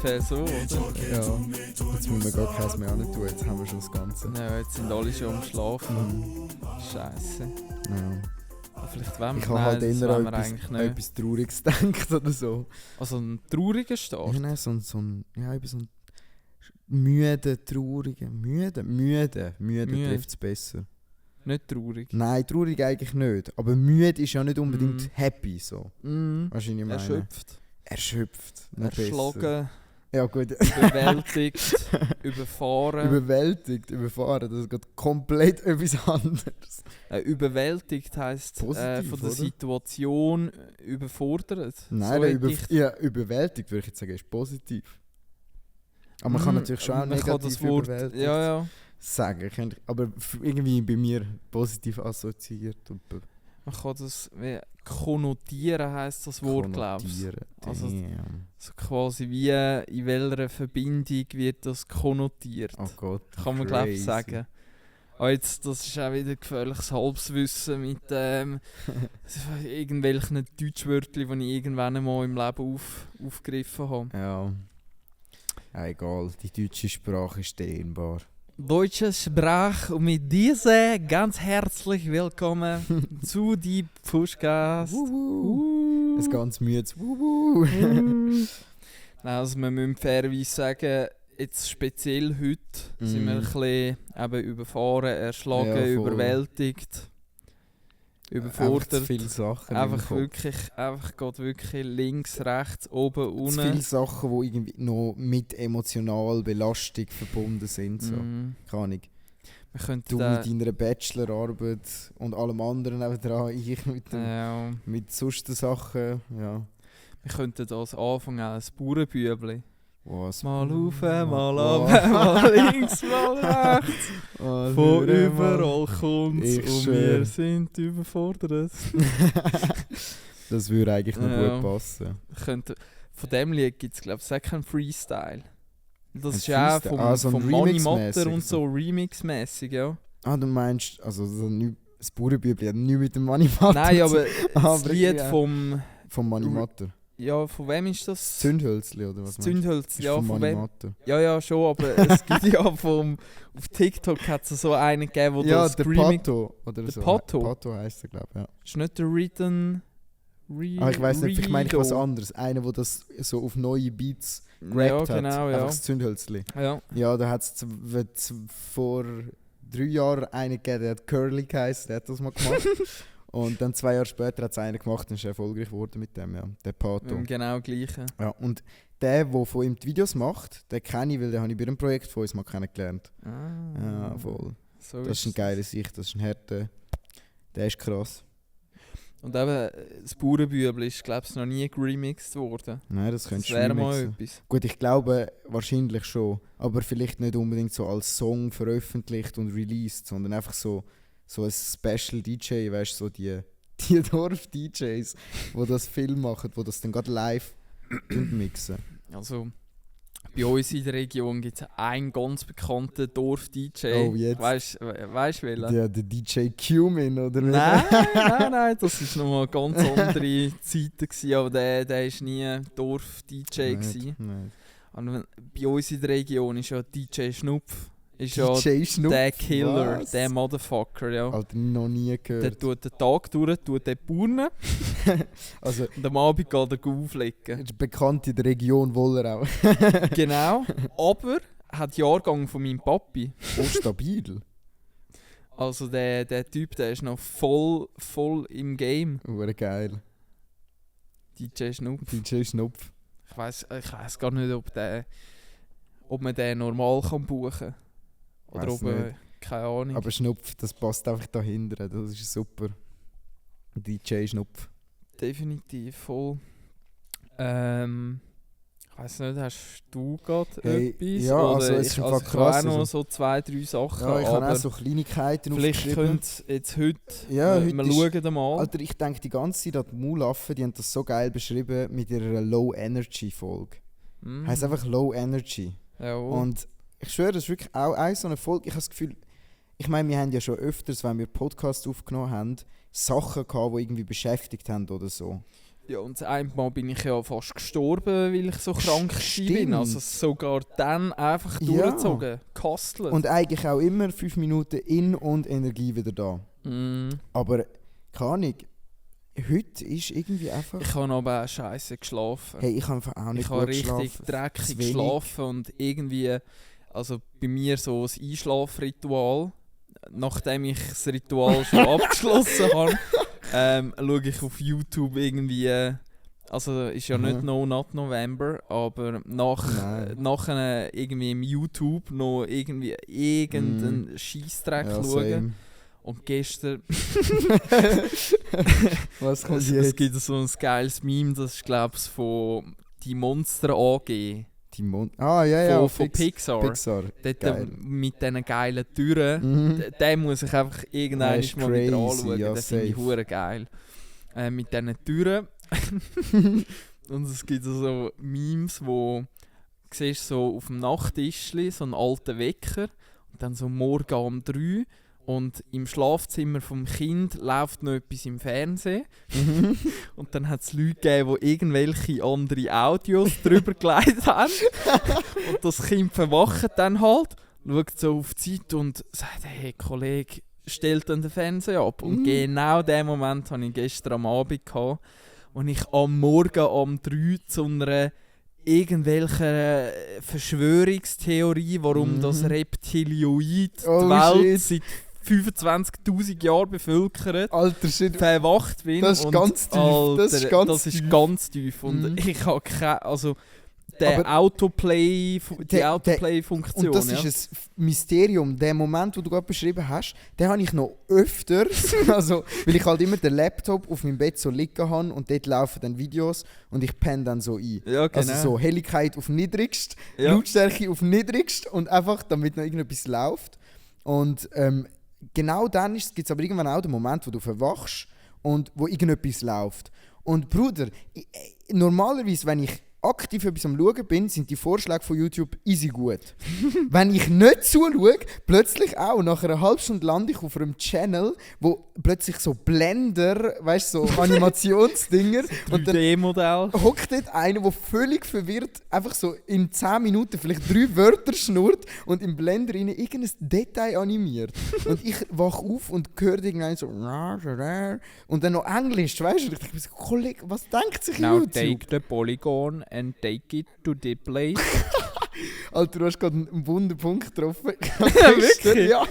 ungefähr so, oder? Ja, jetzt müssen wir gar keins mehr tun, jetzt haben wir schon das Ganze. Ja, jetzt sind alle schon am Schlafen. Scheiße. Ja. Aber vielleicht wollen wir, Ich habe halt das eher wollen wir an eigentlich nicht. etwas Trauriges gedacht oder so. Also ein trauriger Start. Ja, nein, so ein müde, trauriger, müde trifft es besser. Nicht traurig. Nein, traurig eigentlich nicht, aber müde ist ja nicht unbedingt happy so. Mm. Weißt du, was ich meine? Erschöpft. Noch besser. Erschlagen. Ja gut. Überwältigt. Überfahren. Überfahren, das ist gerade komplett etwas anderes. Überwältigt heisst Positiv, von der oder? Situation überfordert. Nein, so hätte ich- überwältigt würde ich jetzt sagen, ist positiv. Aber man kann natürlich schon auch man kann negativ das Wort, überwältigt ja. sagen. Aber irgendwie bei mir positiv assoziiert. Und Man kann das wie konnotieren, heisst das Wort, glaube ich. konnotieren. Also- Damn. So quasi wie in welcher Verbindung wird das konnotiert. Oh Gott. Kann man glaube ich crazy. sagen. Jetzt, das ist auch wieder gefährliches Halbwissen mit irgendwelchen Deutschwörtern, die ich irgendwann einmal im Leben aufgegriffen habe. Ja. Egal, die deutsche Sprache ist dehnbar. Deutsche Sprache und mit dieser ganz herzlich willkommen zu die Pushcast. Ein ganz müdes Wuhu. Nein, also wir müssen fairerweise sagen, jetzt speziell heute sind wir ein bisschen eben überfahren, erschlagen, Ja, voll. überwältigt, Einfach überfordert. zu viele Sachen. Einfach geht wirklich links, rechts, oben, zu viele unten. Sachen, die irgendwie noch mit emotionaler Belastung verbunden sind. So. Keine Ahnung. Wir könnten Du da, mit deiner Bachelorarbeit und allem anderen dran, ich ja, mit sonstigen Sachen. Ja. wir könnten das anfangen als Bauernbübli. Was? Mal rauf, mal Wow. runter, mal links, mal rechts. Oh, Von hör mal. überall kommt's Ich und schwör. wir sind überfordert. Das würde eigentlich noch Ja. gut passen. Von dem Lied gibt es, glaube ich, auch keinen Freestyle. Das Ein ist ja auch Freestyle? vom So ein Money Remix-mäßig Motter und so Remix-mäßig, ja. Ah, du meinst, also das Bauernbübli hat nichts mit dem Manimatter Nein, aber das Aber Lied ja. vom... vom Manimatter. Ja, von wem ist das? Das Zündhölzli oder was Das Zündhölz, Ist ja, vom von wem? Manimatter. Ja, schon, aber es gibt ja auf TikTok hat es so einen gegeben, wo Ja, das der Remix... Pato oder Der so. Pato? Pato heisst er, glaube ich. Ja. Ist nicht der Written... Ah, ich weiss nicht, vielleicht meine ich was Rido. anderes. Einer, der das so auf neue Beats Ja, gerappt hat. genau, Einfach ja. das Zündhölzli. Ja. Ja, da hat es vor 3 Jahren einen gegeben, der hat Curly geheißen, der hat das mal gemacht. Und dann 2 Jahre später hat es einen gemacht und ist erfolgreich geworden mit dem, ja. Der Pato. Genau gleiche. Ja, und der von ihm die Videos macht, den kenne ich, weil den habe ich bei einem Projekt von uns mal kennengelernt. Ah, Ja, voll. So Das ist ein geiler Sicht, das ist ein Härte. Der ist krass. Und eben, das Bauernbübli ist, glaube ich, noch nie geremixed worden. Nein, das Das könntest du wäre mal remixen. etwas. Gut, ich glaube wahrscheinlich schon, aber vielleicht nicht unbedingt so als Song veröffentlicht und released, sondern einfach so ein Special DJ, weißt du, so die Dorf-DJs, die das Film machen, die das dann gerade live mixen. Also, bei uns in der Region gibt es einen ganz bekannten Dorf-DJ. Oh, jetzt. Weißt du welchen? Der DJ Cumin, oder? Nein, das war nochmal ganz andere Zeiten gewesen, aber der war nie Dorf-DJ gewesen. Nein. Und bei uns in der Region ist ja DJ Schnupf. Ist ja DJ Schnupf? der Killer, Was? der Motherfucker, ja. Alter, noch nie Der gehört. tut den Tag durch, tut den Burnen Also, und am Abend geht er auflegen. ist bekannt in der Region Wollerau. Genau, aber hat Jahrgang von meinem Papi. Oh, stabil. Also der Typ, der ist noch voll im Game. Ure geil. DJ Schnupf. DJ Schnupf. Ich weiss gar nicht, ob man den normal kann buchen kann. Oder Weiss ob nicht. keine Ahnung. Aber Schnupf, das passt einfach dahinter. Das ist super. DJ Schnupf. Definitiv voll. Ich weiss nicht, hast du gerade Hey, etwas? ja, Oder also es ist ich, einfach ich habe auch krass, noch also- so 2-3 Sachen. Ja, ich habe aber auch so Kleinigkeiten vielleicht aufgeschrieben. könnte es jetzt heute... Ja, wir heute schauen dann mal. Alter, ich denke die ganze Zeit an die Maulaffen, die haben das so geil beschrieben mit ihrer Low-Energy-Folge. Mhm. Heißt einfach Low Energy. Jawohl. Und ich schwöre, das ist wirklich auch eine so eine Folge. Ich habe das Gefühl, ich meine, wir haben ja schon öfters, wenn wir Podcasts aufgenommen haben, Sachen gehabt, die irgendwie beschäftigt haben oder so. Ja, und das eine Mal bin ich ja fast gestorben, weil ich so krank bin. Stimmt. Also sogar dann einfach Ja. durchgezogen, gekostelt. Und eigentlich auch immer 5 Minuten in und Energie wieder da. Aber keine Ahnung, heute ist irgendwie einfach... Ich habe aber auch scheiße geschlafen. Hey, ich habe einfach auch nicht Ich habe gut richtig geschlafen. dreckig Zu wenig. geschlafen und irgendwie, also bei mir so ein Einschlafritual, nachdem ich das Ritual schon abgeschlossen habe, schaue ich auf YouTube irgendwie, also ist ja nicht No Not November, aber nachher irgendwie im YouTube noch irgendwie irgendeinen Scheissdreck Ja, schauen. same. Und gestern Was kommt es jetzt? gibt so ein geiles Meme, das ist glaube ich von die Monster AG Ja, von Pixar. Pixar. Dort Geil. mit diesen geilen Türen, den muss ich einfach irgendwann Das ist mal wieder crazy, anschauen. ja, Den finde ich safe. hure geil. Mit diesen Türen. Und es gibt so Memes, wo du siehst, so auf dem Nachttischli so einen alten Wecker und dann so morgen um 3 und im Schlafzimmer vom Kind läuft noch etwas im Fernsehen. Und dann hat es Leute gegeben, die irgendwelche andere Audios drüber gelegt haben. Und das Kind verwacht dann halt, schaut so auf die Zeit und sagt, hey Kollege, stellt dann den Fernseher ab. Und genau diesen Moment hatte ich gestern am Abend gehabt, wo ich am Morgen um 3 zu einer irgendwelche Verschwörungstheorie, warum das Reptilioid die Welt seit 25'000 Jahren bevölkert, Alter, shit. verwacht bin. Das ist und ganz tief, Alter, das ist ganz das ist tief. ganz tief. Und ich habe keine, also die Aber Autoplay-Funktion. Und das ist ein Mysterium. Der Moment, den du gerade beschrieben hast, den habe ich noch öfters. Also, weil ich halt immer den Laptop auf meinem Bett so liegen habe und dort laufen dann Videos und ich penne dann so ein. Ja, genau. Also so Helligkeit auf niedrigst, Ja. Lautstärke auf niedrigst und einfach, damit noch irgendetwas läuft. Und genau dann gibt es aber irgendwann auch den Moment, wo du verwachst und wo irgendetwas läuft. Und Bruder, normalerweise, wenn ich aktiv etwas am Schauen bin, sind die Vorschläge von YouTube easy gut. Wenn ich nicht zuschaue, plötzlich auch, nach einer halben Stunde lande ich auf einem Channel, wo plötzlich so Blender, weißt du, so Animationsdinger und dann 3D-Modell. hockt dort einer, der völlig verwirrt einfach so in 10 Minuten vielleicht 3 Wörter schnurrt und im Blender rein irgendein Detail animiert. Und ich wach auf und höre irgendwann so und dann noch Englisch, weißt du? Ich denke mir so, Kollege, was denkt sich Now YouTube? take the polygon and take it to the place. Alter, du hast gerade einen wunden Punkt getroffen. Wirklich? Ja.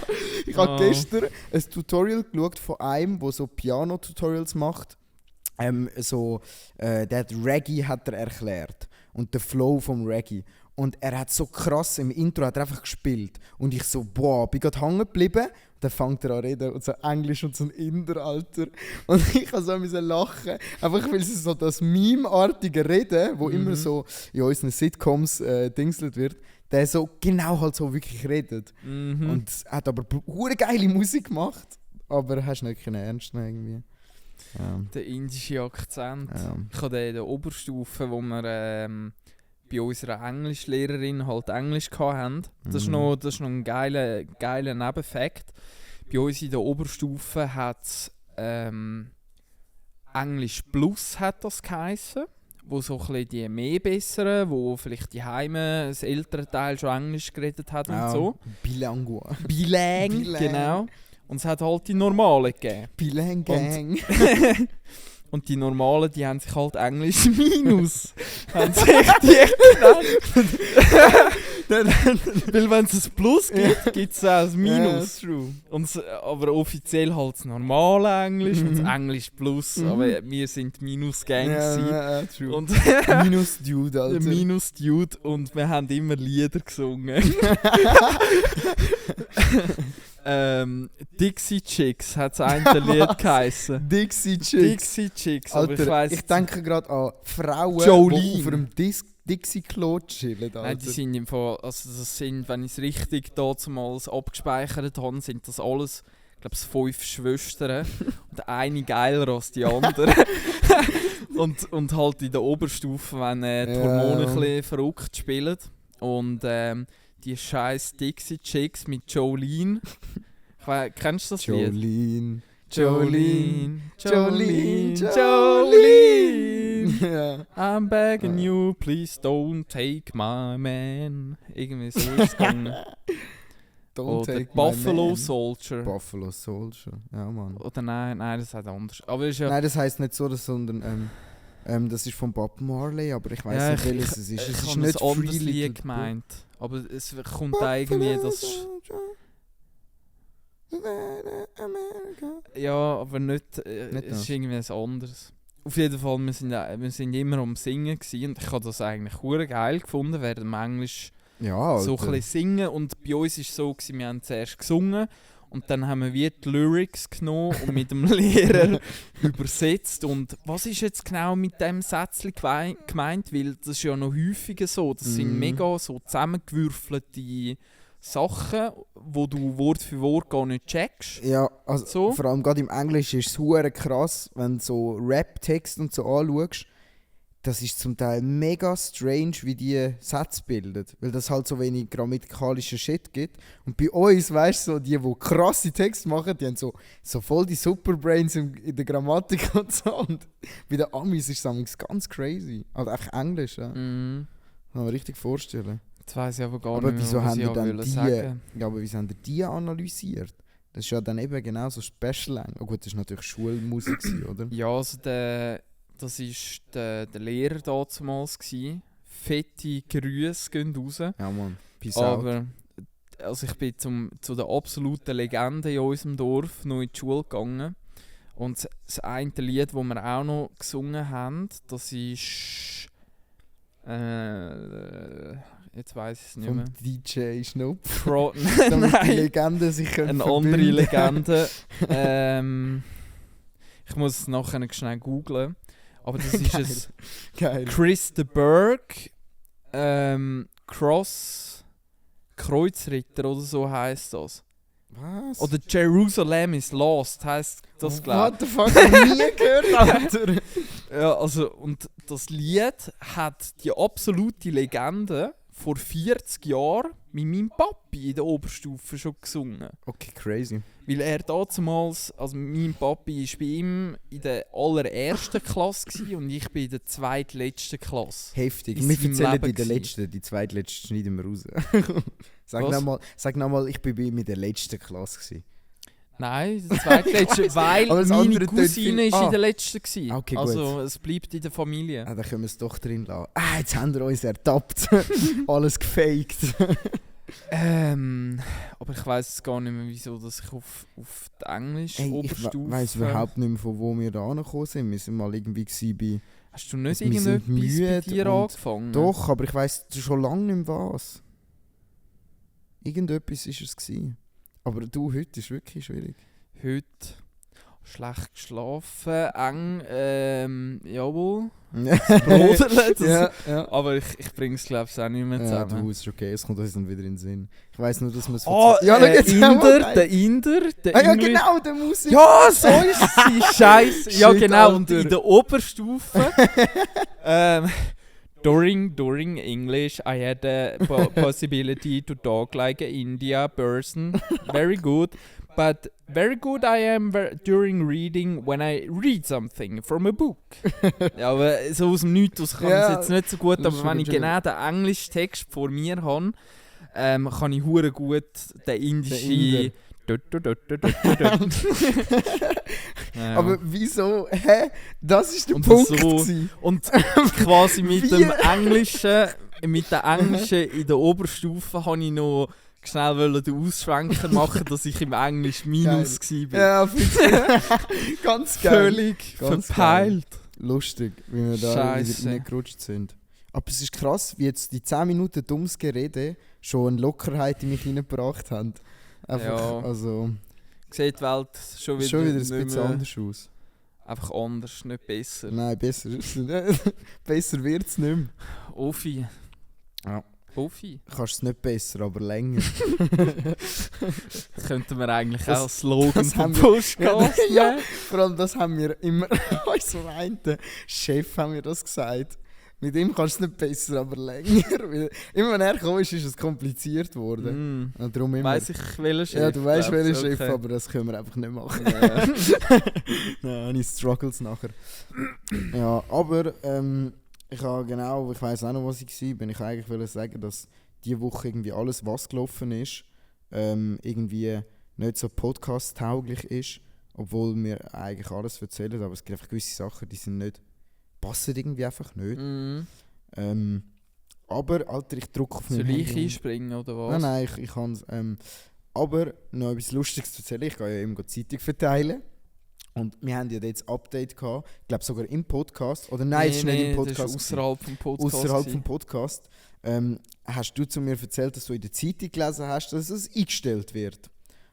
Ich habe Oh. gestern ein Tutorial geschaut von einem, der so Piano-Tutorials macht. Der hat Reggae hat er erklärt. Und den Flow vom Reggae. Und er hat so krass im Intro hat er einfach gespielt. Und ich so, boah, bin gerade hängen geblieben. Dann fängt er an reden und so Englisch und so ein Inder, Alter. Und ich musste so lachen. Einfach weil es so das Meme-artige Reden, wo immer so in unseren Sitcoms dingselt wird, der so genau halt so wirklich redet. Und hat aber hure geile Musik gemacht. Aber hast nicht ernst nehmen irgendwie. Ja. Der indische Akzent. Ja. Ich habe den in der Oberstufe, wo wir bei unserer Englischlehrerin halt Englisch hatten. Das ist noch ein geiler Nebenfakt. Bei uns in der Oberstufe hat es Englisch Plus hat das geheissen, wo so ein bisschen die mehr besseren, wo vielleicht die Heime das ältere Teil schon Englisch geredet hat und so. Bilangua. Bilang, Bilang. genau. Und es hat halt die Normalen gegeben. Bilang Gang. Und die Normalen, die haben sich halt Englisch Minus. haben sich die genannt. Weil wenn es ein Plus gibt, gibt es auch ein Minus. True. Aber offiziell halt das normale Englisch und das Englisch Plus. Aber wir sind Minus-Gang gewesen. Ja, true. Und Minus Dude, Alter. Minus-Dude und wir haben immer Lieder gesungen. Dixie Chicks hat das eine Lied geheissen. Dixie Chicks. Dixie Chicks, aber ich Alter, weiss ich denke gerade an Frauen, Jolene. die auf einem Dixie-Klo chillen, Alter. Nein, die sind im Fall, also das sind, wenn ich es richtig damals abgespeichert habe, sind das alles, ich glaube, 5 Schwestern und eine geiler als die andere. und halt in der Oberstufe, wenn die Hormone ein bisschen verrückt spielen und die scheiß Dixie Chicks mit Jolene. Kennst du das Lied? Jolene. Jolene, Jolene, Jolene, Jolene. begging. Ja. I'm begging you, please don't take my man. Irgendwie so ist es gegangen. Don't Oder take Buffalo my man. Soldier. Buffalo Soldier, ja Mann. Oder nein, das heißt anders. Aber ist ja... Nein, das heisst nicht so, sondern das ist von Bob Marley, aber ich weiß ja, nicht, welches es ist. Ich Es ist habe nicht ein anderes Free Little Lied Book. gemeint. Aber es kommt da irgendwie das... Ja, aber nicht... Nicht es das. ist irgendwie ein anderes. Auf jeden Fall, wir sind immer am Singen gewesen, und ich habe das eigentlich hure geil gefunden, während dem Englisch Ja, Alter. so ein bisschen singen. Und bei uns war es so, wir haben zuerst gesungen und dann haben wir wie die Lyrics genommen und mit dem Lehrer übersetzt. Und was ist jetzt genau mit dem Sätzchen gemeint? Weil das ist ja noch häufiger so. Das sind mega so zusammengewürfelte Sachen, wo du Wort für Wort gar nicht checkst. Ja, also So. vor allem gerade im Englisch ist es hure krass, wenn du so Rap-Text und so anschaust. Das ist zum Teil mega strange, wie die Sätze bilden. Weil das halt so wenig grammatikalischen Shit gibt. Und bei uns, weißt du, so, die krasse Texte machen, die haben so voll die Superbrains in der Grammatik und so. Und bei den Amis ist es manchmal ganz crazy. Also einfach Englisch, ja. Mhm. Kann man richtig vorstellen. Jetzt weiss ich aber gar Aber nicht wieso mehr, was haben ich wir dann wollte die, sagen. ja, aber wieso haben die die analysiert? Das ist ja dann eben genau so Special. Oh gut, das war natürlich Schulmusik, oder? Ja, also das war der Lehrer damals gsi. Fette Grüße gehen raus. Ja, Mann. Peace out. Aber also ich bin zu der absoluten Legende in unserem Dorf noch in die Schule gegangen. Und das eine Lied, das wir auch noch gesungen haben, das ist... jetzt weiss ich es nicht Vom mehr. DJ Schnupp. Nein, Damit die Legenden sich können eine andere verbünden. Legende. Ich muss es nachher schnell googlen. Aber das ist Geil. es. Geil. Chris de Burgh, Kreuzritter oder so heisst das. Was? Oder Jerusalem is Lost heisst das, glaube What the fuck? Hab ich nie gehört, Alter. ich. Ja, also, und das Lied hat die absolute Legende vor 40 Jahren mit meinem Papi in der Oberstufe schon gesungen. Okay, crazy. Weil er damals, also mein Papi war bei ihm in der allerersten Klasse gewesen und ich bin in der zweitletzten Klasse. Heftig. In Wir seinem erzählen Leben bei der gewesen. letzten, die zweitletzte schneiden wir raus. Was? Sag nochmal, ich bin bei ihm in der letzten Klasse gewesen. Nein, der zweitletzte, weil Aber das meine andere tönt Cousine viel- ist in der letzten gewesen. Okay, gut. Also es bleibt in der Familie. Ah, dann können wir es doch drin lassen. Ah, jetzt haben wir uns ertappt. Alles gefaked. Aber ich weiss jetzt gar nicht mehr, wieso dass ich auf die Englisch Ey, ich Oberstufe... weiss überhaupt nicht mehr, von wo wir da angekommen sind. Wir sind mal irgendwie gewesen bei... Hast du nicht wir sind irgendetwas bei müde dir und- angefangen? Doch, aber ich weiss schon lange nicht mehr was. Irgendetwas war es gewesen. Aber du, heute ist wirklich schwierig. Heute schlecht geschlafen, eng, jawohl, brodelt. ja, ja. Aber ich bringe es glaube ich auch nicht mehr Ja, zusammen. du, ist okay, es kommt uns dann wieder in den Sinn. Ich weiss nur, dass wir es Oh, ja, schau jetzt, der Inder, der Ah, ja, English- genau, der Musik. Ja, so ist sie, Scheiße. Ja, Shit, genau. Und Alter. in der Oberstufe, during English, I had the possibility to talk like an India person. Very good. But very good I am during reading when I read something from a book. Ja, aber so aus dem Nichts aus kann ich Ja, es jetzt nicht so gut, das aber ist wenn ich schon genau den englischen Text vor mir habe, kann ich hure gut den indischen... Ja. Aber wieso? Hä? Das ist der Und Punkt. so- gewesen. Und quasi mit Wie? dem Englischen, mit der Englischen in der Oberstufe habe ich noch schnell den Ausschwenker machen, dass ich im Englisch Minus war. Ja, ganz geil. Völlig Ganz verpeilt. Lustig, wie wir da Scheisse. wieder reingerutscht sind. Aber es ist krass, wie jetzt die 10 Minuten dummes Gerede schon eine Lockerheit in mich hineingebracht haben. Einfach, Ja. also, Sieht die Welt schon wieder, schon wieder ein nicht bisschen mehr- anders aus. Einfach anders, nicht besser. Nein, besser ist es nicht. Besser wird es nicht mehr. Offi. Ja. Offi. Kannst es nicht besser, aber länger. Könnten wir eigentlich Das- auch als Slogan das vom haben wir- Podcast Ja. nehmen? Vor allem das haben wir immer unserem einen Chef haben wir das gesagt. Mit ihm kannst du es nicht besser, aber länger. Weil immer wenn er gekommen ist es kompliziert geworden. Und darum immer. Weiss ich, welcher Chef? Ja, du weißt welcher glaubst, Chef, okay. aber das können wir einfach nicht machen. Ja. Dann habe ich Struggles nachher. Ja, aber ich weiss auch noch, was ich war. Ich eigentlich wollte sagen, dass diese Woche irgendwie alles, was gelaufen ist, irgendwie nicht so podcast-tauglich ist. Obwohl wir eigentlich alles erzählen, aber es gibt einfach gewisse Sachen, die sind nicht, passen irgendwie einfach nicht. Aber, Alter, ich drücke auf mein Soll ich Handy. einspringen oder was? Nein, ich kann es. Aber noch etwas Lustiges zu erzählen. Ich gehe ja eben die Zeitung verteilen. Und wir haben ja jetzt ein Update gehabt. Ich glaube sogar im Podcast. Oder nein, es ist nicht im Podcast. Das ist außerhalb vom Podcast. Außerhalb vom Podcast. Hast du zu mir erzählt, dass du in der Zeitung gelesen hast, dass es eingestellt wird?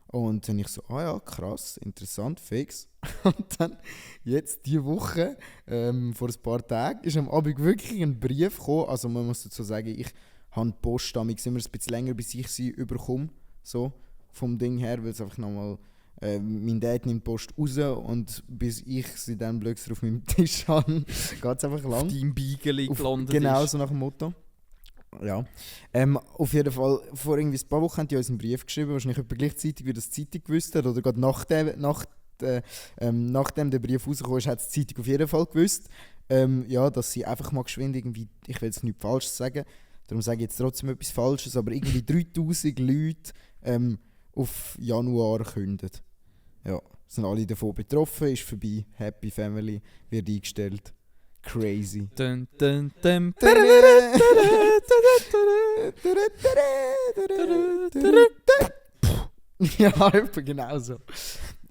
Und dann ich so, ja, krass, interessant, fix. Und dann, jetzt diese Woche, vor ein paar Tagen, ist am Abend wirklich ein Brief gekommen. Also man muss dazu sagen, ich habe die Post damals immer ein bisschen länger, bis ich sie überkomme. So, vom Ding her, weil es einfach nochmal, mein Dad nimmt die Post raus und bis ich sie dann plötzlich auf meinem Tisch habe, geht es einfach lang. Auf deinem Beigeli gelandet Genau, ist. so nach dem Motto. Ja. Auf jeden Fall, vor irgendwie ein paar Wochen haben die uns einen Brief geschrieben, wahrscheinlich etwa gleichzeitig wie das die Zeitung gewusst hat, oder gerade nachdem der Brief rausgekommen ist, hat die Zeitung auf jeden Fall gewusst, ja, dass sie einfach mal geschwind irgendwie, ich will jetzt nichts Falsches sagen, darum sage ich jetzt trotzdem etwas Falsches, aber irgendwie 3000 Leute auf Januar kündet. Ja, sind alle davon betroffen, ist vorbei, Happy Family, wird eingestellt. Crazy. Dun, dun, dun, Ja, etwa genau so.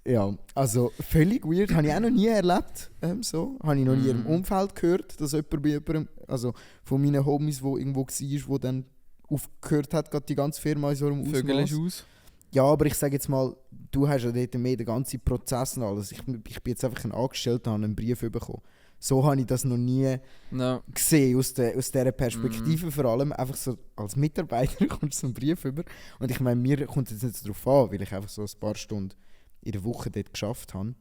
Ja, also völlig weird. Habe ich auch noch nie erlebt. So. Habe ich noch nie in ihrem Umfeld gehört, dass jemand bei jemandem, also von meinen Homies, die irgendwo war, wo dann aufgehört hat, gerade die ganze Firma in so einem Vögel ist Ausmaß. aus. Ja, aber ich sage jetzt mal, du hast ja dort mehr den ganzen Prozess und alles. Ich bin jetzt einfach ein Angestellter, habe einen Brief bekommen. So habe ich das noch nie No. gesehen, aus dieser Perspektive vor allem. Einfach so als Mitarbeiter kommst du so einen Brief über. Und ich meine, mir kommt es jetzt nicht darauf an, weil ich einfach so ein paar Stunden in der Woche dort geschafft habe.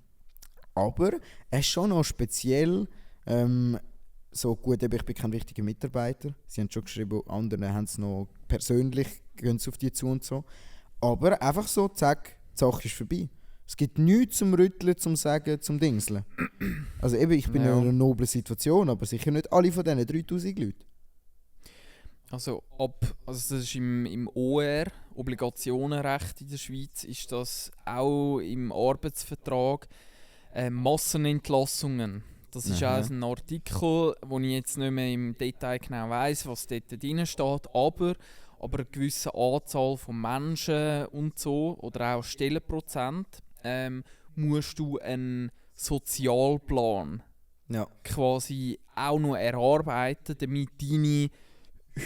Aber es ist schon noch speziell, so gut, eben, ich bin kein richtiger Mitarbeiter. Sie haben schon geschrieben, andere haben es noch persönlich, gehen sie auf die zu und so. Aber einfach so, zack, die Sache ist vorbei. Es gibt nichts zum Rütteln, zum Sagen, zum Dingseln. Also eben, ich bin in einer noblen Situation, aber sicher nicht alle von diesen 3000 Leuten. Also das ist im OR, Obligationenrecht in der Schweiz, ist das auch im Arbeitsvertrag Massenentlassungen. Das ist auch ein Artikel, wo ich jetzt nicht mehr im Detail genau weiss, was dort drin steht, aber eine gewisse Anzahl von Menschen und so, oder auch Stellenprozent, musst du einen Sozialplan quasi auch noch erarbeiten, damit deine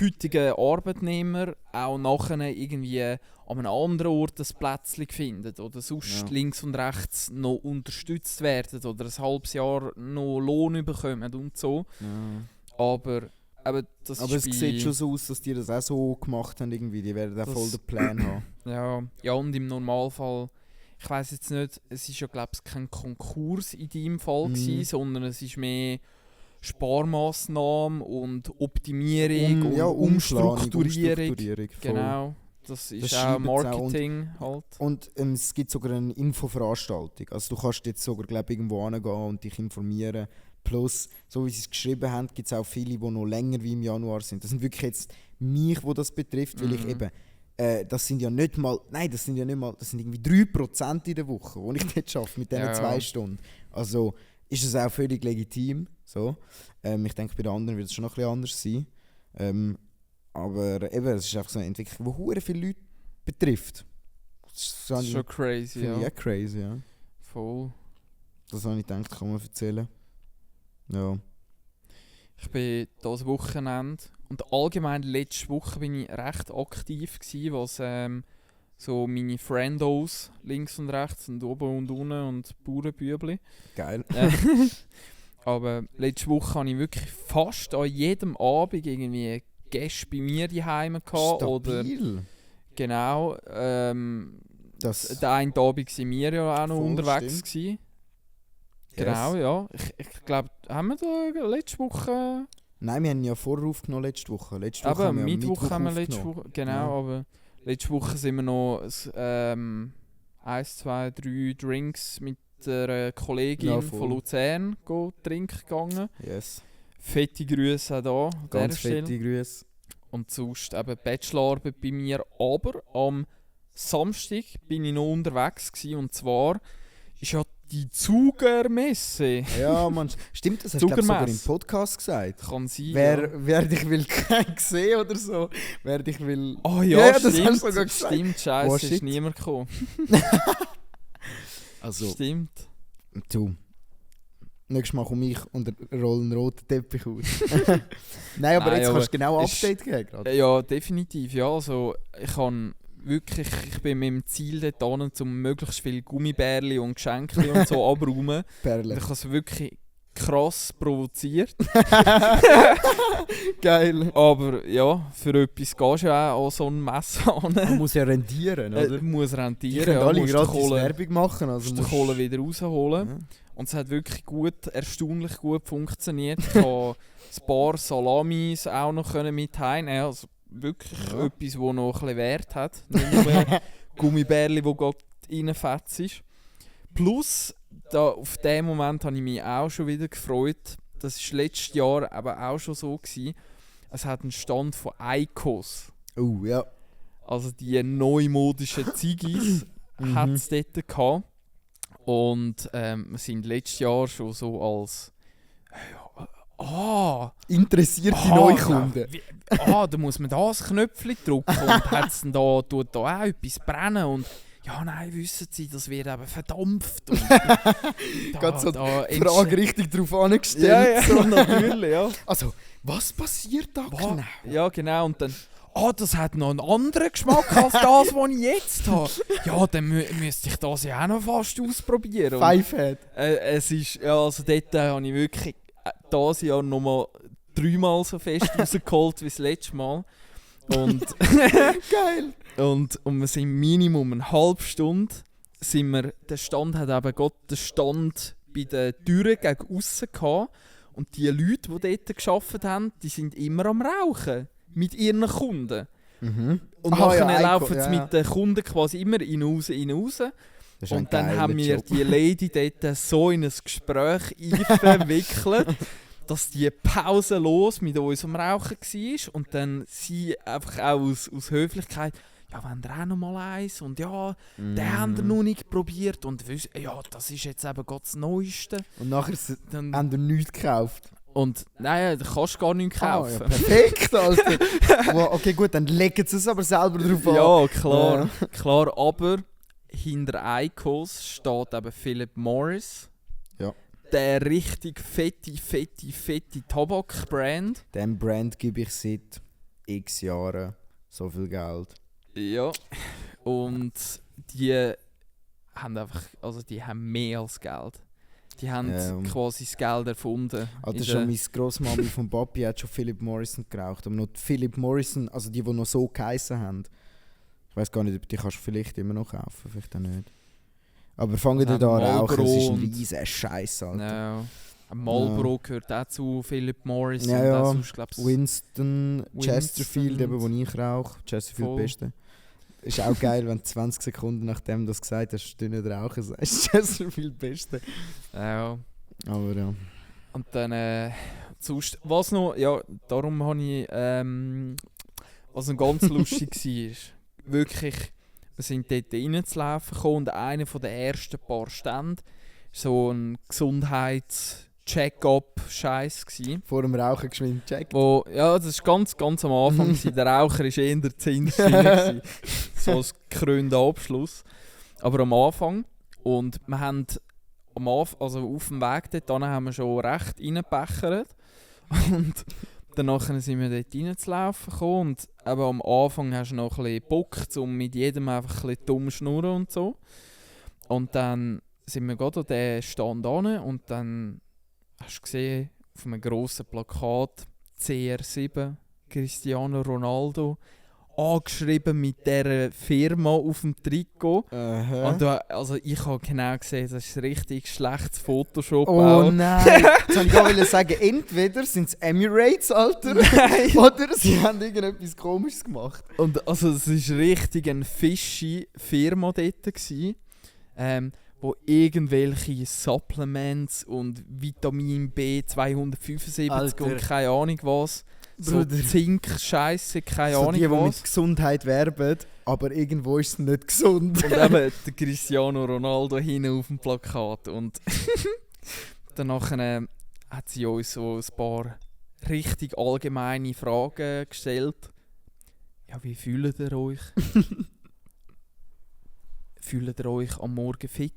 heutigen Arbeitnehmer auch nachher irgendwie an einem anderen Ort ein Plätzchen finden oder sonst links und rechts noch unterstützt werden oder ein halbes Jahr noch Lohn bekommen und so. Ja. Aber es sieht schon so aus, dass die das auch so gemacht haben irgendwie. Die werden auch voll den Plan haben. Ja, und im Normalfall, ich weiss jetzt nicht, es ist ja glaube ich kein Konkurs in deinem Fall gewesen, sondern es ist mehr Sparmaßnahmen und Optimierung und Umstrukturierung. Genau, das ist auch Marketing halt. Und es gibt sogar eine Infoveranstaltung. Also du kannst jetzt sogar glaub, irgendwo hingehen und dich informieren. Plus, so wie sie es geschrieben haben, gibt es auch viele, die noch länger wie im Januar sind. Das sind wirklich jetzt mich, wo das betrifft, weil ich eben, das sind ja nicht mal, das sind irgendwie 3% in der Woche, die ich nicht schaffe mit diesen 2 Stunden. Also ist es auch völlig legitim. So. Ich denke, bei den anderen wird es schon noch ein bisschen anders sein. Aber eben, es ist einfach so eine Entwicklung, die sehr viele Leute betrifft. Das ist schon crazy, ja. Ja, crazy, ja. Voll. Das habe ich gedacht, kann man erzählen. Ja. Ich bin dieses Wochenende und allgemein letzte Woche bin ich recht aktiv gewesen, was so meine Friendos links und rechts und oben und unten und Bauernbübli. Geil. Aber letzte Woche hatte ich wirklich fast an jedem Abend irgendwie Gäste bei mir daheim gehabt. Stabil. Genau. Der eine Abend waren wir ja auch noch unterwegs gewesen. Genau, ja. Ich glaube, haben wir da letzte Woche Nein, wir haben ja vorher aufgenommen letzte Woche. Letzte Woche Aber haben wir am Mittwoch haben wir letzte aufgenommen. Woche, genau, Ja. aber letzte Woche sind wir noch 1, 2, 3 Drinks mit einer Kollegin Ja, voll. von Luzern trinken gegangen. Yes. Fette Grüße auch da an Ganz dieser Stelle. fette Grüße. Und sonst eben Bachelorarbeit bei mir. Aber am Samstag bin ich noch unterwegs gewesen, und zwar ist ja die Zugermesse. Ja, Mann. Stimmt, das hast du glaub, sogar im Zuckermesse. Podcast gesagt. Kann sein. Wer dich will sehen oder so. Wer dich will... Oh ja, das stimmt. hast du sogar gesagt. Stimmt, Oh, scheiße, shit. ist niemand gekommen. Also, Stimmt. du. Nächstes Mal komme ich und rolle einen roten Teppich aus. Nein, aber Nein, jetzt aber kannst du genau ein ist- Update geben gerade. Ja, definitiv. Ja, also ich bin mit dem Ziel dort hin, um möglichst viele Gummibärli und Geschenke und so abräumen. Ich Perle. habe es wirklich krass provoziert. Geil. Aber ja, für etwas gehst du ja auch an so ein Messer an. Man muss ja rendieren, oder? Muss Die rentieren, können ja, alle musst gratis die Kohle, Werbung machen. Also musst die Kohle wieder rausholen. Ja. Und es hat wirklich erstaunlich gut funktioniert. Ich konnte ein paar Salamis auch noch mit heimnehmen. Also wirklich Ja. etwas, das noch ein bisschen Wert hat. Nicht nur Gummibärli, wo gerade reinfetzt ist. Plus, auf diesen Moment habe ich mich auch schon wieder gefreut. Das war letztes Jahr aber auch schon so gewesen. Es hat einen Stand von Eikos. Ja. Also die neumodischen Ziggis hat es dort gehabt. Und wir sind letztes Jahr schon so als Interessierte Ah, Neukunden. Da muss man da ein Knöpfchen drücken und hat's dann tut da auch etwas brennen und ja, nein, wissen Sie, das wird eben verdampft. Und Gerade so da Die Frage richtig darauf angestellt. Ja, ja, So. natürlich, ja. Also, was passiert da genau? Ja, genau. Und dann, das hat noch einen anderen Geschmack als das, was ich jetzt habe. Ja, dann müsste ich das ja auch noch fast ausprobieren. Und, Fivehead. es ist, ja, also dort habe ich wirklich dieses Jahr nochmal 3-mal so fest rausgeholt wie das letzte Mal. Und, Geil. und wir sind Minimum eine halbe Stunde. Der Stand hat eben Gott den Stand bei den Türen gegen aussen gehabt. Und die Leute, die dort gearbeitet haben, die sind immer am Rauchen. Mit ihren Kunden. Mhm. Und Aha, nachher ja, laufen ja, sie ja. mit den Kunden quasi immer rein, raus, rein, raus. Das ist ein Und dann geiler haben wir Job. die Lady dort so in ein Gespräch einverwickelt, dass die pausenlos mit uns am Rauchen war. Und dann sie einfach auch aus Höflichkeit, ja, wollen ihr auch noch mal eins? Und ja, den haben wir noch nicht probiert. Und ja, das ist jetzt eben gerade das Neueste. Und nachher Dann, haben wir nichts gekauft. und nein, da kannst du gar nichts kaufen. Ja, perfekt, Alter. Wow, okay, gut, dann legen sie es aber selber drauf an. Ja, klar, klar, aber hinter Eikos steht eben Philip Morris. Ja. Der richtig fette Tabakbrand. Dem Brand gebe ich seit x Jahren so viel Geld. Ja. Und die haben einfach, also die haben mehr als Geld. Die haben quasi das Geld erfunden. Alter, schon meine Grossmami vom Papi hat schon Philip Morrison geraucht. Aber noch die Philip Morrison, also die noch so geheissen haben. Ich weiß gar nicht, ob die kannst du vielleicht immer noch kaufen, vielleicht auch nicht. Aber fangen Also die da an rauchen, Marlboro es ist ein und- riesen Scheiß, Alter. Ja. Marlboro gehört auch zu Philip Morris. Ja, und ja. auch sonst, glaub's, Winston Chesterfield, eben, wo ich rauche. Chesterfield Voll. Beste. Ist auch geil, wenn du 20 Sekunden nachdem du das gesagt hast, du nicht rauchen sagst. Chesterfield Beste. ja. Aber ja. Und dann, sonst, was noch, ja, darum habe ich, was noch ganz lustig war, wirklich, wir sind dort reinzulaufen gekommen und einer der ersten paar Stände so ein Gesundheits-Check-up-Scheiß gsi. Vor dem Rauchen geschwind check. Wo, ja, das war ganz am Anfang. Gewesen. Der Raucher war eher der Zinsschiene. So als gekrönter Abschluss. Aber am Anfang. Und wir haben also auf dem Weg dort haben wir schon recht reingepechert. Und danach sind wir dort reinzulaufen gekommen. Und eben am Anfang hast du noch ein bisschen Bock, um mit jedem einfach ein bisschen dumm schnurren und so. Und dann sind wir gerade an diesen Stand hin und dann hast du gesehen, auf einem grossen Plakat CR7, Cristiano Ronaldo. angeschrieben mit dieser Firma auf dem Trikot. Aha. Und also ich habe genau gesehen, das ist ein richtig schlechtes Photoshop. Oh auch. nein! Jetzt wollte ich gerade sagen, entweder sind es Emirates, Alter, oder sie haben irgendetwas Komisches gemacht. Und also es war richtig eine fishy Firma dort, wo irgendwelche Supplements und Vitamin B 275 Alter. und keine Ahnung was, so Bruder. Zink-Scheisse, keine So Ahnung die mit was. Gesundheit werben, aber irgendwo ist es nicht gesund. Und eben der Cristiano Ronaldo hinten auf dem Plakat. Und danach hat sie uns so ein paar richtig allgemeine Fragen gestellt. Ja, wie fühlt ihr euch? Fühlt ihr euch am Morgen fit?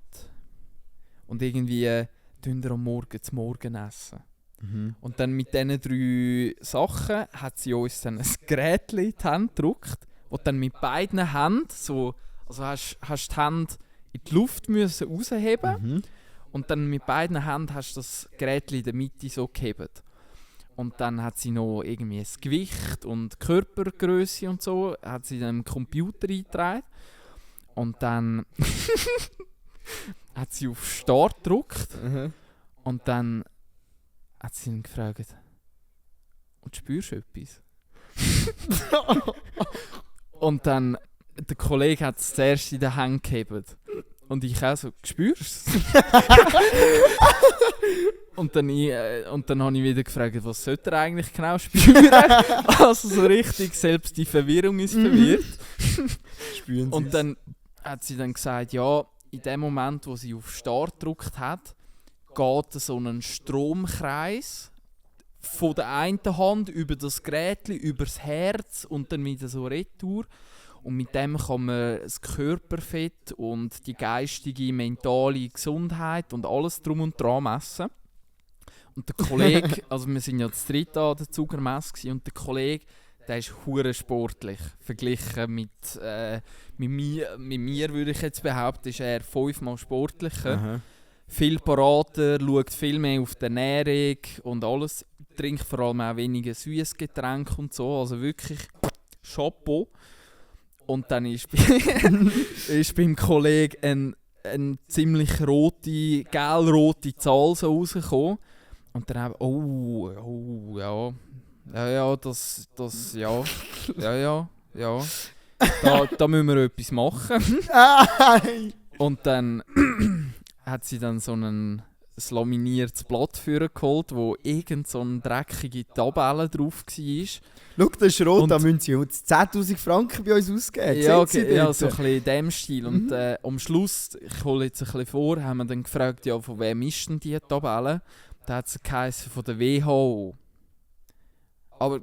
Und irgendwie tun ihr am Morgen zum Morgen essen. Mhm. Und dann mit diesen 3 Sachen hat sie uns dann ein Gerät in die Hand gedrückt, wo du dann mit beiden Händen so, also hast die Hände in die Luft müssen rausheben Mhm. und dann mit beiden Händen hast du das Gerät in der Mitte so gehebt. Und dann hat sie noch irgendwie das Gewicht und Körpergröße und so, hat sie in einem Computer eingetragen. Und dann hat sie auf Start gedrückt Mhm. und dann hat sie ihn gefragt, und spürst du etwas? Und dann, der Kollege hat es zuerst in den Händen gehabt. Und ich auch so, spürst du es? Und dann habe ich wieder gefragt, was sollte er eigentlich genau spüren? Also so richtig, selbst die Verwirrung ist verwirrt. Spüren Sie Und dann hat sie dann gesagt, ja, in dem Moment, wo sie auf Start gedrückt hat, geht so ein Stromkreis von der einen Hand über das Gerät, über das Herz und dann wieder so retour. Und mit dem kann man das Körperfett und die geistige, mentale Gesundheit und alles drum und dran messen. Und der Kollege, also wir sind ja das dritte an der Zuckermesse und der Kollege, der ist hure sportlich. Verglichen mit mir würde ich jetzt behaupten, ist er 5-mal sportlicher. Aha. Viel parater, schaut viel mehr auf die Ernährung und alles. Trinkt vor allem auch weniger süßes Getränk und so. Also wirklich Chapeau. Und dann ist beim Kollegen eine ziemlich rote, gelb-rote Zahl so rausgekommen. Und dann auch, ja. Ja, das, ja. Ja. Da müssen wir etwas machen. Und dann hat sie dann so ein laminiertes Blatt geholt, wo irgend so eine dreckige Tabelle drauf war. Schau, das ist rot, Und- da müssen sie jetzt 10'000 Franken bei uns ausgeben. Ja, Sehen Sie okay, ja, dort? so ein bisschen in dem Stil. Und am Schluss, ich hole jetzt ein bisschen vor, haben wir dann gefragt, ja, von wem ist denn die Tabelle? Da hat es geheißen, von der WHO. Aber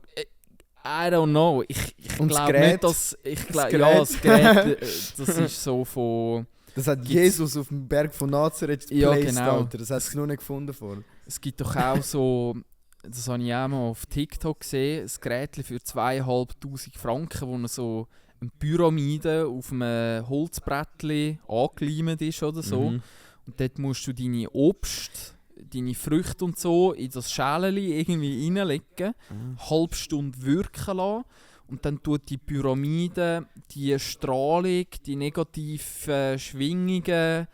I don't know. Ich Und das glaube Gerät? nicht, dass... Das Ja, das Gerät, das ist so von... Das hat Gibt's- Jesus auf dem Berg von Nazareth Ja, geplaced, genau. Alter. Das hat es noch nicht gefunden vor. Es gibt doch auch so... Das habe ich auch mal auf TikTok gesehen. Ein Gerät für 2'500 Franken, wo man so eine Pyramide auf einem Holzbrettchen angeleimt ist oder so. Mhm. Und dort musst du deine Obst, deine Früchte und so in das Schäleli irgendwie reinlegen, eine halbe Stunde wirken lassen und dann tut die Pyramide die Strahlung, die negativen Schwingungen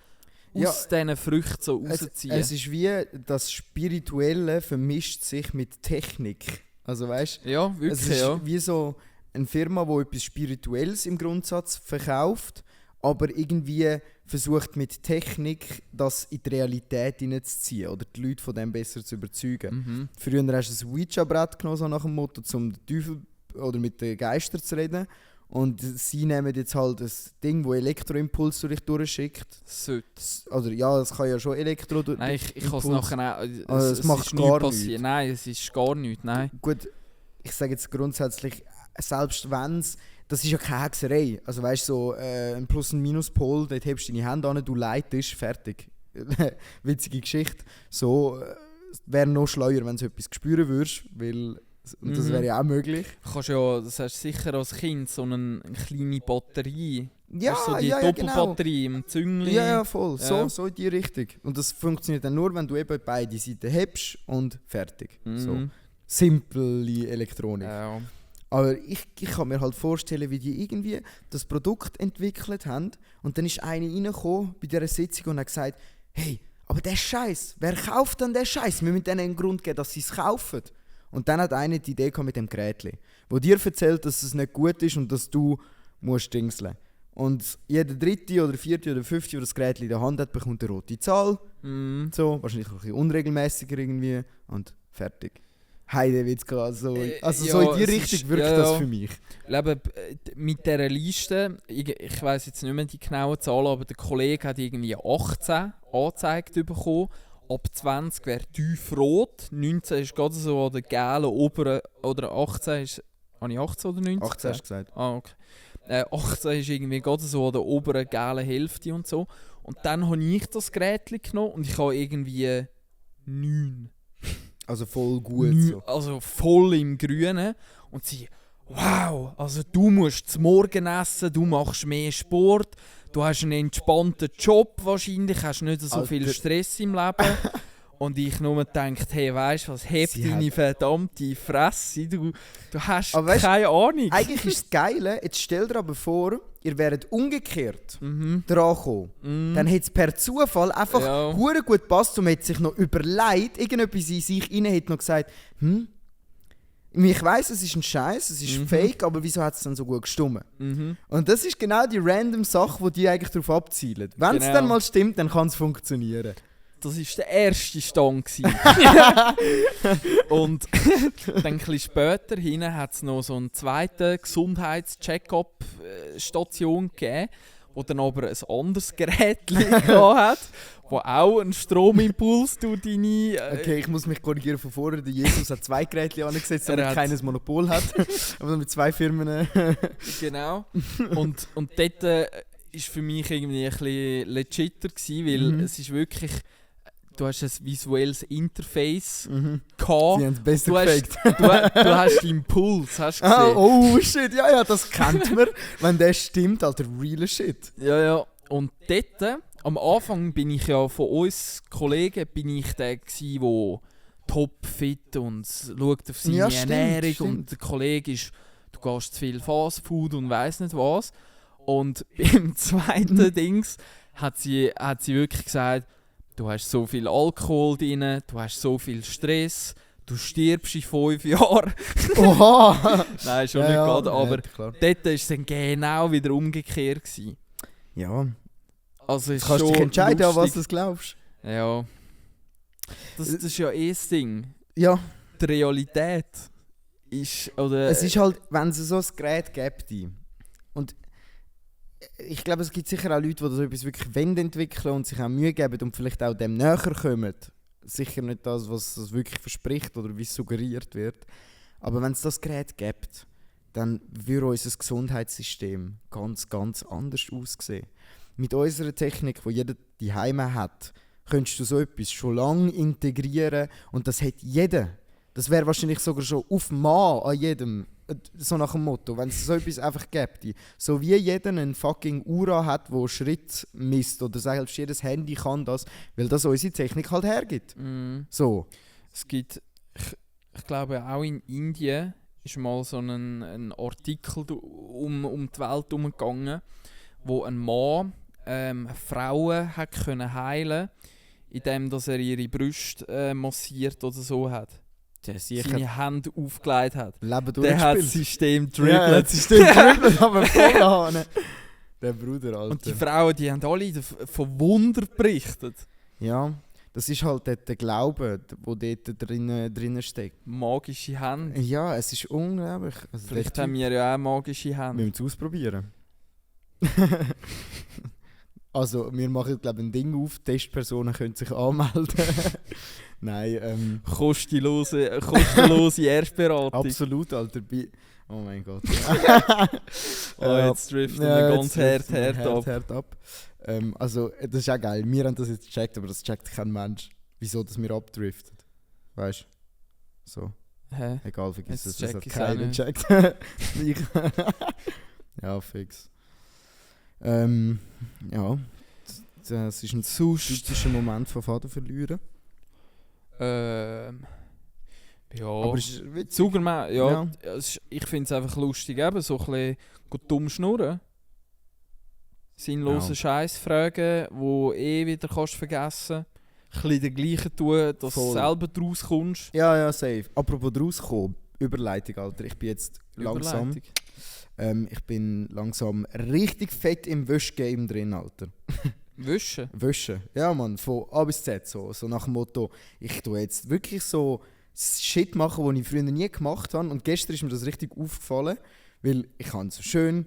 Ja, aus diesen Früchten so rausziehen. Es ist wie das Spirituelle vermischt sich mit Technik. Also weißt ja, es wirklich, ist ja. wie so eine Firma, die etwas Spirituelles im Grundsatz verkauft, aber irgendwie versucht mit Technik das in die Realität hineinzuziehen oder die Leute von dem besser zu überzeugen. Mhm. Früher hast du ein Ouija-Brett genommen, so nach dem Motto, um den Teufel oder mit den Geistern zu reden. Und sie nehmen jetzt halt das Ding, das Elektroimpuls durch dich durchschickt. Sollte. Oder ja, das kann ja schon Elektro... Nein, ich kann es Impuls. nachher auch... Also, es macht ist gar passiert. nichts. Nein, es ist gar nichts, nein. Gut, ich sage jetzt grundsätzlich, selbst wenn es... Das ist ja keine Hexerei. Also weißt du, so ein Plus- und Minuspol, dort hebst du deine Hände an, du leitest, fertig. Witzige Geschichte. So wäre noch schleuer, wenn du etwas spüren würdest, weil... Und das Mhm. wäre ja auch möglich. Du kannst ja, das hast du sicher als Kind, so eine kleine Batterie. Ja, Weißt du, so die ja, genau. Doppelbatterie im Züngli. Ja, voll. Ja. So in die Richtung. Und das funktioniert dann nur, wenn du eben beide Seiten hebst und fertig. Mhm. So. Simple Elektronik. Ja. Aber ich kann mir halt vorstellen, wie die irgendwie das Produkt entwickelt haben und dann ist einer reingekommen bei dieser Sitzung und hat gesagt, hey, aber der Scheiß, wer kauft denn den Scheiß? Wir müssen denen einen Grund geben, dass sie es kaufen. Und dann hat einer die Idee gehabt mit dem Gerätchen, wo dir erzählt, dass es nicht gut ist und dass du musst dingseln. Und jeder dritte oder vierte oder fünfte, der das Gerät in der Hand hat, bekommt eine rote Zahl. So, wahrscheinlich ein bisschen unregelmäßiger irgendwie und fertig. Heidewitz gerade so. Also so in die Richtung wirkt das für mich. Ich glaube, mit dieser Liste, ich weiss jetzt nicht mehr die genauen Zahlen, aber der Kollege hat irgendwie 18 angezeigt bekommen. Ab 20 wäre tiefrot, 19 ist gerade so an der gelben oberen, oder 18 ist... Habe ich 18 oder 19? 18 hast du gesagt. Ah, okay. 18 ist irgendwie gerade so an der oberen gelben Hälfte und so. Und dann habe ich das Gerät genommen und ich habe irgendwie 9. Also voll gut so. Also voll im Grünen. Und sie, wow, also du musst zum Morgen essen, du machst mehr Sport, du hast einen entspannten Job wahrscheinlich, hast nicht so Alter. viel Stress im Leben. Und ich nur gedacht, hey, weißt du was, heb deine verdammte Fresse, du hast aber weißt, keine Ahnung. Eigentlich ist das Geile, jetzt stell dir aber vor, ihr wäret umgekehrt dran gekommen. Dann hätte es per Zufall einfach hure gut gepasst und man hätte sich noch überlegt, irgendetwas in sich rein hätte noch gesagt, ich weiss, es ist ein Scheiß, es ist fake, aber wieso hat es dann so gut gestimmt? Und das ist genau die random Sache, die eigentlich darauf abzielen. Wenn es dann mal stimmt, dann kann es funktionieren. Das war der erste Stand. Und dann ein bisschen später hat es noch so eine zweite Gesundheits-Check-up-Station gegeben, wo dann aber ein anderes Gerät hat, wo auch einen Stromimpuls durch deine... Okay, ich muss mich korrigieren von vorher. Der Jesus hat 2 Geräte angesetzt, damit er keines Monopol hat. Aber mit 2 Firmen. Genau. Und dort war für mich irgendwie ein bisschen legiter gewesen, weil es ist wirklich... Du hast ein visuelles Interface gehabt. Sie haben es besser gefaked. Du hast den Impuls, hast du gesehen? Oh shit, ja, das kennt man. Wenn der stimmt, Alter, real shit. Ja. Und dort, am Anfang bin ich ja von uns Kollegen, bin ich der gsi, der topfit und schaut auf seine Ernährung. Stimmt. Und der Kollege ist, du gehst zu viel Fastfood und weiss nicht was. Und beim zweiten Dings hat sie wirklich gesagt, du hast so viel Alkohol drin, du hast so viel Stress, du stirbst in 5 Jahren. Oha! Nein, schon nicht gerade, aber klar. dort war es dann genau wieder umgekehrt gewesen. Ja. Also Jetzt kannst du dich entscheiden, an was du glaubst. Ja. Das ist ja das Ding. Ja. Die Realität ist... Oder, es ist halt, wenn es so ein Gerät gäbe. Und ich glaube, es gibt sicher auch Leute, die so etwas wirklich entwickeln und sich auch Mühe geben und vielleicht auch dem näher kommen. Sicher nicht das, was es wirklich verspricht oder wie es suggeriert wird. Aber wenn es das Gerät gibt, dann würde unser Gesundheitssystem ganz, ganz anders aussehen. Mit unserer Technik, die jeder daheim hat, könntest du so etwas schon lange integrieren und das hat jeder. Das wäre wahrscheinlich sogar schon auf Mann an jedem. So nach dem Motto, wenn es so etwas einfach gäbe. So wie jeder einen fucking Ura hat, der Schritt misst oder selbst jedes Handy kann das, weil das unsere Technik halt hergibt. So. Es gibt, ich glaube auch in Indien ist mal so ein Artikel um die Welt herumgegangen, wo ein Mann Frauen hat können heilen, indem dass er ihre Brüste massiert oder so hat. Seine Hände aufgelegt hat. Der hat das System dribbelt. Ja, das System dribbelt, aber voll. Der Bruder, Alter. Und die Frauen, die haben alle von Wunder berichtet. Ja, das ist halt der Glaube, der dort drinnen steckt. Magische Hände. Ja, es ist unglaublich. Also vielleicht haben wir ja auch magische Hände. Wir müssen es ausprobieren. Also, wir machen, glaube ich, ein Ding auf. Testpersonen können sich anmelden. Nein, kostenlose Erstberatung. Absolut, Alter. Oh mein Gott. Jetzt driften wir ganz hart ab. Also, das ist auch geil. Wir haben das jetzt gecheckt, aber das checkt kein Mensch. Wieso, dass wir abdriften? Weißt du? So. Hä? Egal, vergiss das. Jetzt Das hat check keiner ich's gecheckt. Ja, fix. Ja. Das ist ein typischer Moment von Vater verlieren. Bei Ja, Aber es ist witzig. Saugerman, ja. Ja. Ich finde es einfach lustig, eben so ein bisschen dumm schnurren. Sinnlose Ja. Scheiß fragen, wo wieder kannst vergessen. Ein bisschen den gleichen tun, dass du Voll. selber draus kommst. Ja, safe. Apropos rauskommen, Überleitung, Alter. Ich bin jetzt langsam... Überleitung. Ich bin langsam richtig fett im Wäschgame drin, Alter. Wischen. Wäschen. Ja, Mann, von A bis Z. So nach dem Motto, ich tue jetzt wirklich so Shit machen, den ich früher nie gemacht habe. Und gestern ist mir das richtig aufgefallen, weil ich habe so schön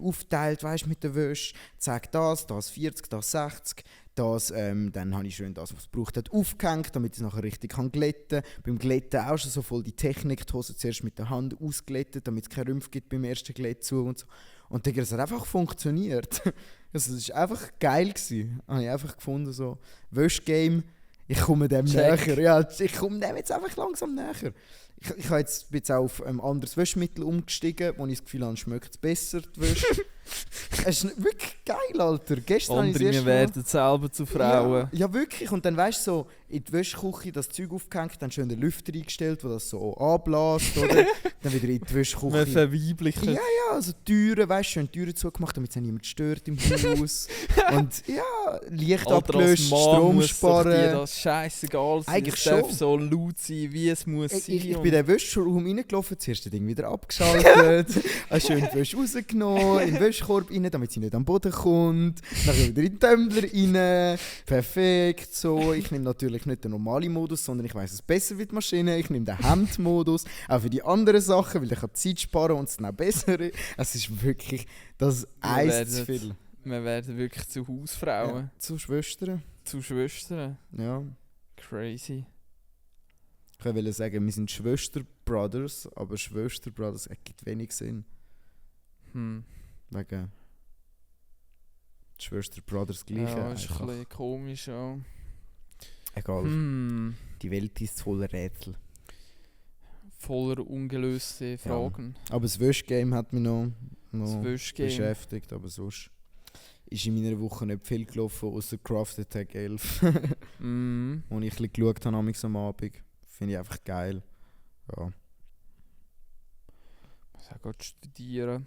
aufgeteilt, weißt, mit der Wäsche. Zeig das 40, das 60. Dann habe ich schön das, was es braucht hat, aufgehängt, damit ich es nachher richtig glätten kann. Beim Glätten auch schon so voll die Technik, die Hose zuerst mit der Hand ausglättet, damit es keine Rümpfe gibt beim ersten Glättzug und so. Und Digga, es hat einfach funktioniert. Also, es war einfach geil gewesen. Habe ich einfach gefunden, so Wäschgame, ich komme dem Check. näher. Ja, ich komme dem jetzt einfach langsam näher. Ich habe jetzt bin auf ein anderes Wäschmittel umgestiegen, wo ich das Gefühl habe, schmeckt es besser, die Wäsche. Es ist wirklich geil, Alter. Gestern habe ich das Andere erste Mal- werden selber zu Frauen. Ja, wirklich. Und dann weißt du, so in die Wäschküche das Zeug aufgehängt, dann schön den Lüfter eingestellt, der das so anbläst, oder? Dann wieder in die Man Wäschküche. verweiblichen. Ja, also Türen, weißt du, schön Türen zugemacht, damit es auch niemand stört im Haus. Und ja, Licht Alter, abgelöst, als Mann Strom muss doch dir sparen. das scheißegal sein. Eigentlich Es darf schon. so laut sein, wie es muss sein. Ich und- bin in den Wäschraum reingelaufen, zuerst das Ding wieder abgeschaltet, habe schön die Wäsche rausgenommen, in den Wäschkorb rein, damit sie nicht am Boden kommt, dann wieder in den Tumbler rein, perfekt, so. Ich nehme natürlich nicht den normalen Modus, sondern ich weiss es besser wie die Maschine, ich nehme den Hemd-Modus, auch für die anderen Sachen, weil ich kann Zeit sparen und es dann auch besser ist. Es ist wirklich das Eis zu viel. Wir werden wirklich zu Hausfrauen, Ja, zu Schwestern, zu Schwestern. ja. Crazy. Ich wollte sagen, wir sind Schwester-Brothers, aber Schwester-Brothers ergibt wenig Sinn. Wegen Schwester-Brothers gleiche. Ja, ist ein einfach. bisschen komisch, ja. Egal, Hm. die Welt ist voller Rätsel. Voller ungelöste Fragen. Aber das Wäschgame hat mich noch Das Wäschgame. beschäftigt, aber sonst ist in meiner Woche nicht viel gelaufen, außer Craft Attack 11, Mhm. wo ich ein bisschen geschaut habe am Abend. Finde ich einfach geil. Ja. Ich muss auch gerade studieren.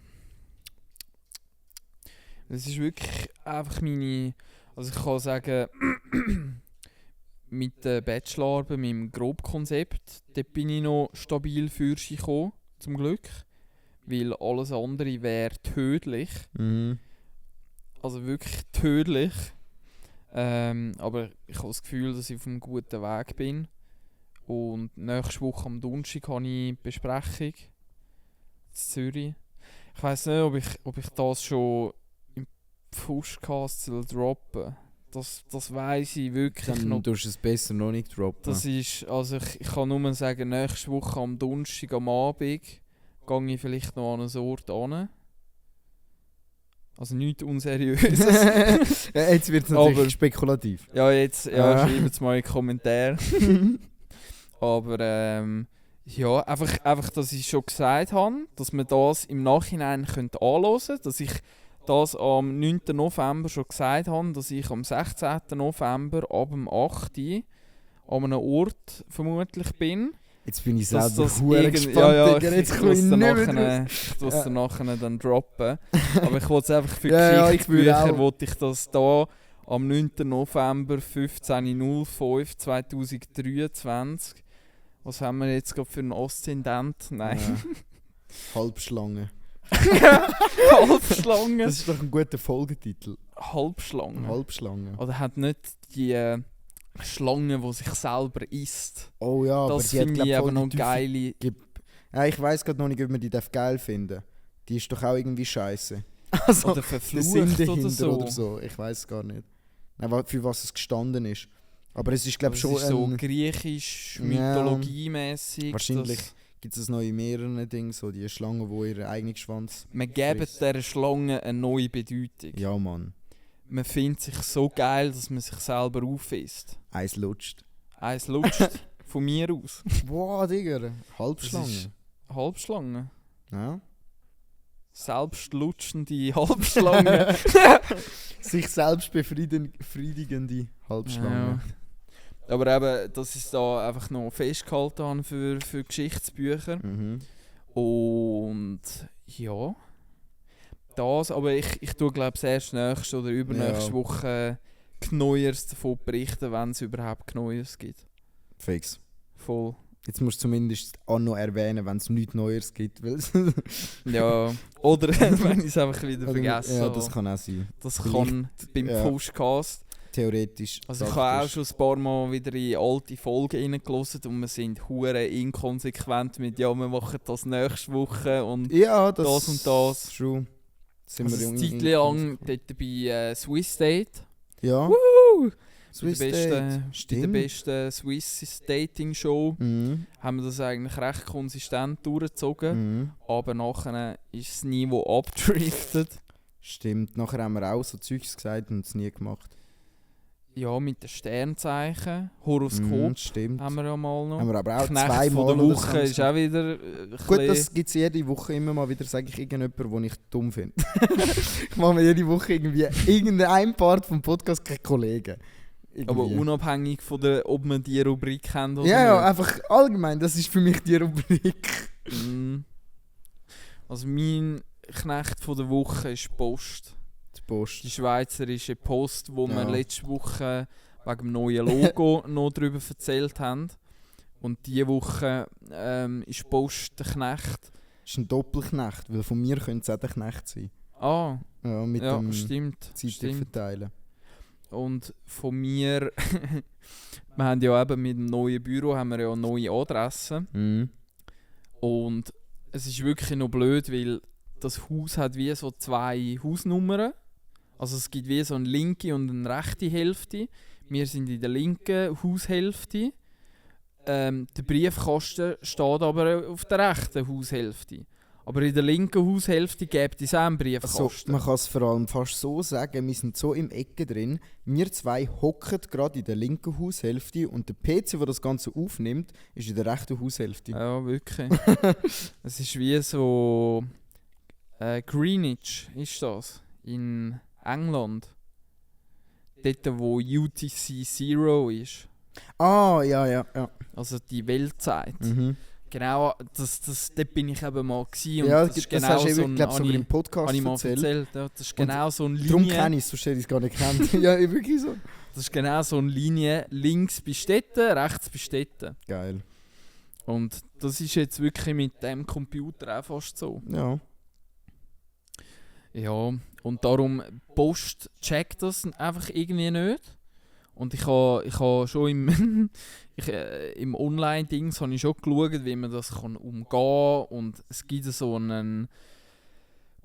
Das ist wirklich einfach meine... Also ich kann sagen, mit der Bachelorarbeit, mit dem Grobkonzept, dort bin ich noch stabil für sich gekommen, zum Glück. Weil alles andere wäre tödlich. Mhm. Also wirklich tödlich. Aber ich habe das Gefühl, dass ich auf einem guten Weg bin. Und nächste Woche am Donnerstag habe ich Besprechung in Zürich. Ich weiss nicht, ob ich das schon im Pushcast droppen soll. Das weiss ich wirklich Dann noch. tust du es besser noch nicht droppen. Das ist, also ich kann nur sagen, nächste Woche am Donnerstag am Abend gehe ich vielleicht noch an einen Ort hin. Also nichts Unseriöses. Ja, jetzt wird es natürlich Aber- spekulativ. Ja, jetzt Ah. schreibt es mal in die Kommentare. Aber ja, einfach, dass ich schon gesagt habe, dass wir das im Nachhinein anhören können. Dass ich das am 9. November schon gesagt habe, dass ich am 16. November ab dem 8. an einem Ort vermutlich bin. Jetzt bin ich Dass selber das hure irgend- gespannt, ja, ja, Digga. ich Jetzt komme ich muss nicht mehr dann draus. ich muss Ja. dann nachher dann droppen. Aber ich wollte es einfach für Ja, ja, ich Geschichtsbücher, würde auch. wollte ich das da am 9. November 15.05 2023. Was haben wir jetzt gerade für einen Aszendent? Nein. Ja. Halbschlange. Halbschlange. Das ist doch ein guter Folgetitel. Halbschlange. Halbschlange. Oder hat nicht die Schlange, die sich selber isst. Oh ja, aber Das die hat finde glaub, ich voll aber noch die geile. Ja, ich weiß gerade noch nicht, ob wir die geil finden. Die ist doch auch irgendwie scheiße. Also, Oder der verflucht Sinn oder dahinter so. oder so. Ich weiß es gar nicht. Nein, für was es gestanden ist. Aber es ist glaube Das schon ist so ein, griechisch, Ja. mythologiemäßig. wahrscheinlich gibt es noch in mehreren Dingen, so die Schlangen, die ihren eigenen Schwanz... Man geben frisst. dieser Schlange eine neue Bedeutung. Ja, Mann. Man findet sich so geil, dass man sich selber aufisst. Eins lutscht. Eins lutscht von mir aus. Boah, Digga. Das Halbschlange. ist Halbschlange. Ja. Selbstlutschende Halbschlange. Sich selbst befriedigende Halbschlange. Ja. Aber eben, dass ich es da einfach noch festgehalten habe für Geschichtsbücher. Mhm. Und ja, das, aber ich tue glaube ich erst nächste oder übernächste Ja. Woche Neues davon berichten, wenn es überhaupt Neues gibt. Fix. Voll. Jetzt musst du zumindest auch noch erwähnen, wenn es nichts Neues gibt. Ja, oder wenn ich es einfach wieder vergesse. Ja, das kann auch sein. Das kann beim ja. Podcast. Theoretisch. Also ich habe auch schon ein paar Mal wieder in alte Folgen reingelassen und wir sind hure inkonsequent mit «Ja, wir machen das nächste Woche» und Ja, das und das. True. Sind Also wir eine jung- Zeit lang dort bei Swiss Date. Ja. Swiss bei der besten Swiss Dating Show Mhm. haben wir das eigentlich recht konsistent durchgezogen. Mhm. Aber nachher ist das Niveau abgedriftet. Stimmt. Nachher haben wir auch so Zeugs gesagt und es nie gemacht. Ja, mit den Sternzeichen, Horoskop Mhm, stimmt. haben wir ja mal noch. Haben wir aber auch Knecht zweimal von der oder Woche so. ist auch wieder Gut, das gibt es jede Woche immer mal wieder, sage ich irgendjemanden, den ich dumm finde. Ich mache mir jede Woche irgendwie irgendein Part vom Podcast keinen Kollegen. aber Irgendwie. unabhängig von der, ob man die Rubrik kennt oder Ja, ja, nicht. einfach allgemein, das ist für mich die Rubrik. Mhm. Also mein Knecht von der Woche ist Post. Die Post. Die schweizerische Post, wo wir Ja. letzte Woche wegen dem neuen Logo noch darüber erzählt haben. Und diese Woche ist Post der Knecht. Das ist ein Doppelknecht, weil von mir könnte es auch der Knecht sein. Ah, Ja, mit ja, dem stimmt. Zeitung stimmt. verteilen. Und von mir, wir haben ja eben mit dem neuen Büro haben wir ja neue Adressen. Mhm. Und es ist wirklich noch blöd, weil das Haus hat wie so 2 Hausnummern. Also es gibt wie so eine linke und eine rechte Hälfte. Wir sind in der linken Haushälfte. Der Briefkasten steht aber auf der rechten Haushälfte. Aber in der linken Haushälfte gibt es auch einen Also, Briefkasten. man kann es vor allem fast so sagen, wir sind so im Ecke drin. Wir zwei hocken gerade in der linken Haushälfte und der PC, der das Ganze aufnimmt, ist in der rechten Haushälfte. Ja, wirklich. Es ist wie so Greenwich ist das in England. Dort wo UTC Zero ist. Ah, ja, ja, ja. Also die Weltzeit. Mhm. Genau, dort bin ich eben mal gewesen und Ja, das ist das genau hast du so eben, ein glaube sogar im Podcast habe ich mal erzählt. erzählt. Ja, das ist genau so eine Darum Linie. kenne ich es, sonst hätte ich es gar nicht kennt. Ja, wirklich so. Das ist genau so eine Linie. Links bei Städten, rechts bei Städten. Geil. Und das ist jetzt wirklich mit dem Computer auch fast so. Ja. Ja, und darum, Post checkt das einfach irgendwie nicht. Und ich ha schon im Online-Dings habe ich schon geschaut, wie man das kann umgehen kann. Und es gibt so einen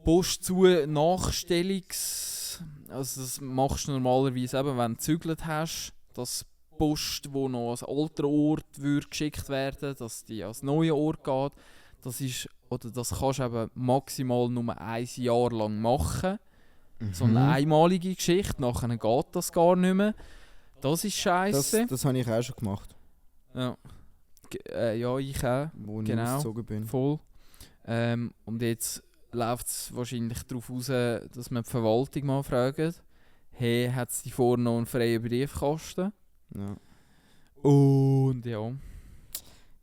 Post-zu-Nachstellungs... Also das machst du normalerweise eben, wenn du gezügelt hast, dass Post, wo noch als alter Ort würde geschickt werden, dass die als neuer Ort geht. Das ist, oder das kannst du eben maximal nur 1 Jahr lang machen. So eine einmalige Geschichte, nachher geht das gar nicht mehr. Das ist scheiße. Das habe ich auch schon gemacht, Ja. Ja, ich auch. wo ich Genau. ausgezogen bin. Voll. Und jetzt läuft es wahrscheinlich darauf raus, dass wir die Verwaltung mal fragen. Hey, hat es die vorne noch einen freien Briefkasten? Ja. Und ja.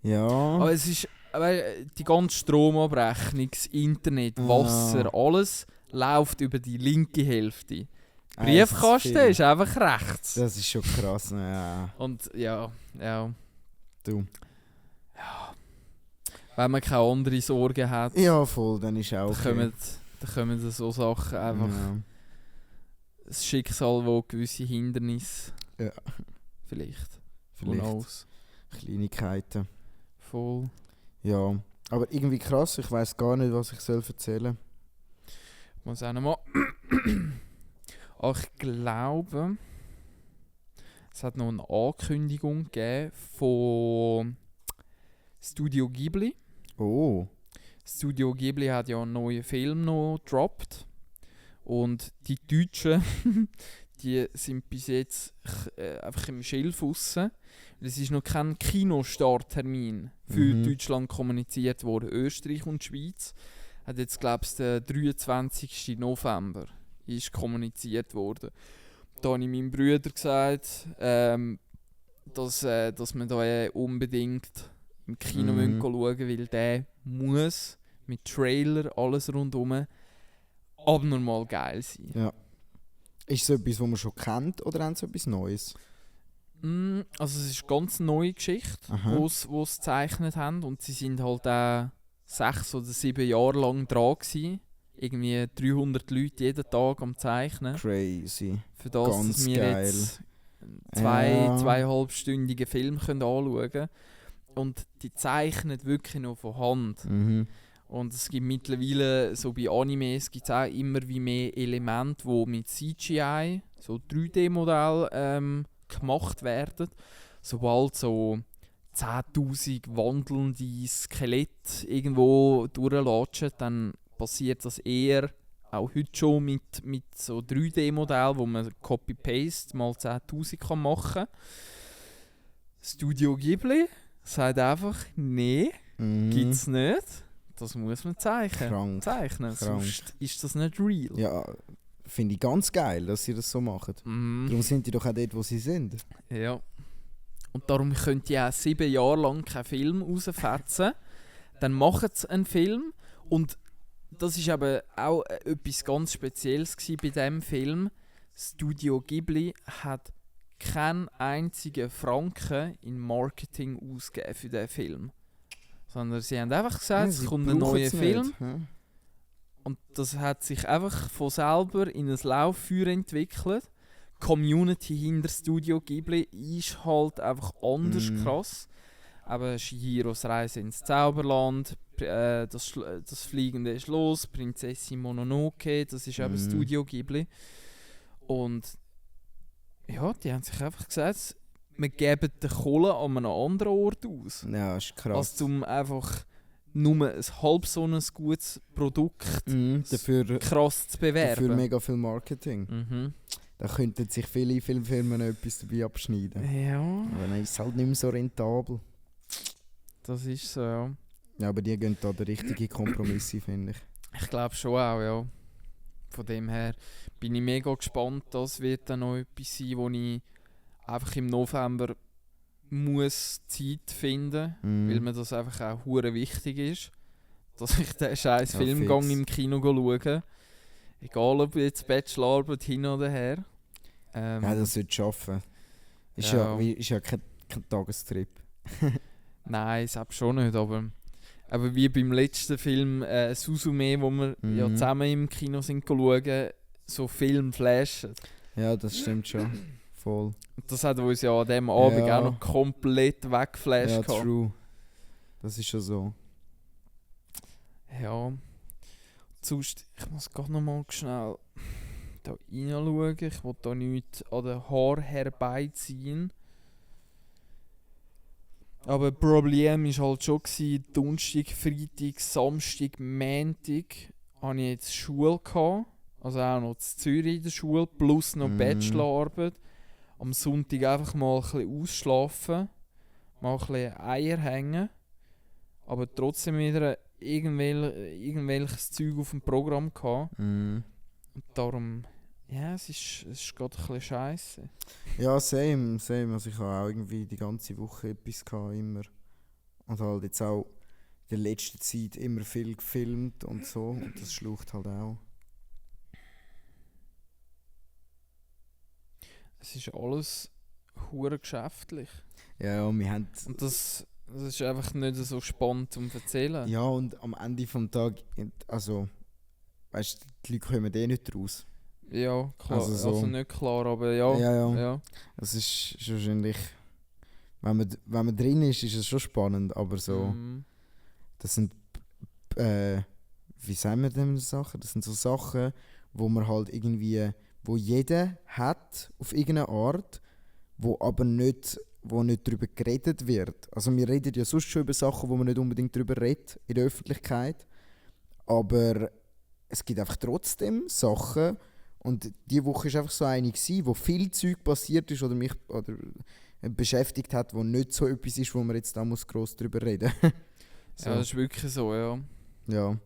Ja. Aber es ist die ganze Stromabrechnung, das Internet, Wasser, alles läuft über die linke Hälfte. Briefkasten ist einfach rechts. Das ist schon krass, ja. Und ja. Du. Wenn man keine andere Sorgen hat, Ja, voll, dann ist auch okay. dann kommen so Sachen einfach. Ja. Das Schicksal, wo gewisse Hindernisse. Ja. Vielleicht. Vielleicht Who knows? Kleinigkeiten. Voll. Ja, aber irgendwie krass, ich weiß gar nicht, was ich soll erzählen. Ich muss auch noch mal. Ich glaube, es hat noch eine Ankündigung gegeben von Studio Ghibli. Oh. Studio Ghibli hat ja einen neuen Film noch gedroppt. Und die Deutschen, die sind bis jetzt einfach im Schilf raus. Es ist noch kein Kinostarttermin für Deutschland kommuniziert worden. Österreich und die Schweiz hat jetzt, glaube ich, der 23. November ist kommuniziert worden. Da habe ich meinem Bruder gesagt, dass man da unbedingt im Kino Mhm. schauen müssen, weil der muss mit Trailer, alles rundherum, abnormal geil sein. Ja. Ist es etwas, was man schon kennt, oder haben sie etwas Neues? Also es ist eine ganz neue Geschichte, Aha. wo sie gezeichnet haben, und sie sind halt auch 6 oder 7 Jahre lang dran gewesen. Irgendwie 300 Leute jeden Tag am Zeichnen. Crazy. Für das, Ganz dass wir geil. jetzt Ja. 2,5-stündigen Film können anschauen können. Und die zeichnen wirklich noch von Hand. Mhm. Und es gibt mittlerweile, so bei Animes, gibt's auch immer wie mehr Elemente, die mit CGI, so 3D-Modell gemacht werden. Sobald so 10'000 wandelnde Skelette irgendwo durchlatschen, dann passiert das eher auch heute schon mit so 3D-Modellen, wo man Copy-Paste mal 10'000 kann machen kann. Studio Ghibli sagt einfach, nee, Mhm. gibt's nicht. Das muss man zeichnen. Krank. Sonst ist das nicht real. Ja, finde ich ganz geil, dass sie das so machen. Mhm. Darum sind die doch auch dort, wo sie sind. Ja. Und darum könnt ihr auch 7 Jahre lang keinen Film rausfetzen. Dann machen sie einen Film. Und das ist aber auch etwas ganz Spezielles bei diesem Film. Studio Ghibli hat keinen einzigen Franken in Marketing ausgegeben für diesen Film. Sondern sie haben einfach gesagt, es sie kommt ein brauchen neuer es Film. nicht, ja. Und das hat sich einfach von selber in ein Lauffeuer entwickelt. Die Community hinter Studio Ghibli ist halt einfach anders krass. Aber Chihiros Reise ins Zauberland, das fliegende Schloss, Prinzessin Mononoke, das ist eben Studio Ghibli. Und ja, die haben sich einfach gesagt, wir geben die Kohle an einem anderen Ort aus. Ja, ist krass. Als um einfach nur ein halb so ein gutes Produkt Dafür, krass zu bewerben. dafür mega viel Marketing. Mhm. Da könnten sich viele Filmfirmen noch etwas dabei abschneiden. Ja, Aber dann ist es halt nicht mehr so rentabel. das ist so, ja. Ja, aber die gehen da den richtigen Kompromiss ein, finde ich. Ich glaube schon auch, ja. Von dem her bin ich mega gespannt. Das wird dann noch etwas sein, wo ich einfach im November muss Zeit finden, weil mir das einfach auch hure wichtig ist, dass ich den scheiß Ja, Filmgang fix. im Kino schaue. Egal ob jetzt Bachelorarbeit hin oder her. Ja, das sollte schaffen. Ist Ja. ja kein Tagestrip. Nein, selbst schon nicht, aber wie beim letzten Film Suzume, wo wir ja zusammen im Kino sind schauen, so Film flashen. Ja, das stimmt schon. Voll. Und das hat uns ja an dem Abend Ja. auch noch komplett weggeflasht. Ja, gehabt. true. Das ist schon so. Ja. Sonst, ich muss gerade noch mal schnell da reinschauen. Ich will da nichts an den Haaren herbeiziehen. Aber das Problem war halt schon, Donnerstag, Freitag, Samstag, Montag hatte ich jetzt Schule gehabt. Also auch noch in Zürich in der Schule, plus noch Bachelorarbeit. Am Sonntag einfach mal ein bisschen ausschlafen, mal ein bisschen Eier hängen, aber trotzdem wieder irgendwelches Zeug auf dem Programm gehabt. Und darum, ja, es ist gerade ein bisschen scheisse. Ja, same. Also ich habe auch irgendwie die ganze Woche etwas gehabt, immer. Und halt jetzt auch in der letzten Zeit immer viel gefilmt und so. Und das schlucht halt auch. Es ist alles hure geschäftlich. Ja, wir haben... Und das ist einfach nicht so spannend zum Erzählen. Ja, und am Ende des Tages, also... Weißt du, die Leute kommen nicht raus. Ja, klar. Also so- Also nicht klar, aber ja. Ja. Es ist wahrscheinlich... Wenn man drin ist es schon spannend, aber so... Mhm. Das sind... wie sagen wir denn Sachen? Das sind so Sachen, wo man halt irgendwie... Wo jeder hat, auf irgendeine Art, wo aber nicht darüber geredet wird. Also wir reden ja sonst schon über Sachen, wo man nicht unbedingt darüber redet in der Öffentlichkeit. Aber es gibt einfach trotzdem Sachen, und diese Woche war einfach so eine, wo viel Zeug passiert ist oder mich beschäftigt hat, wo nicht so etwas ist, wo man jetzt da muss gross darüber reden muss. So. Ja, das ist wirklich so, ja. Ja.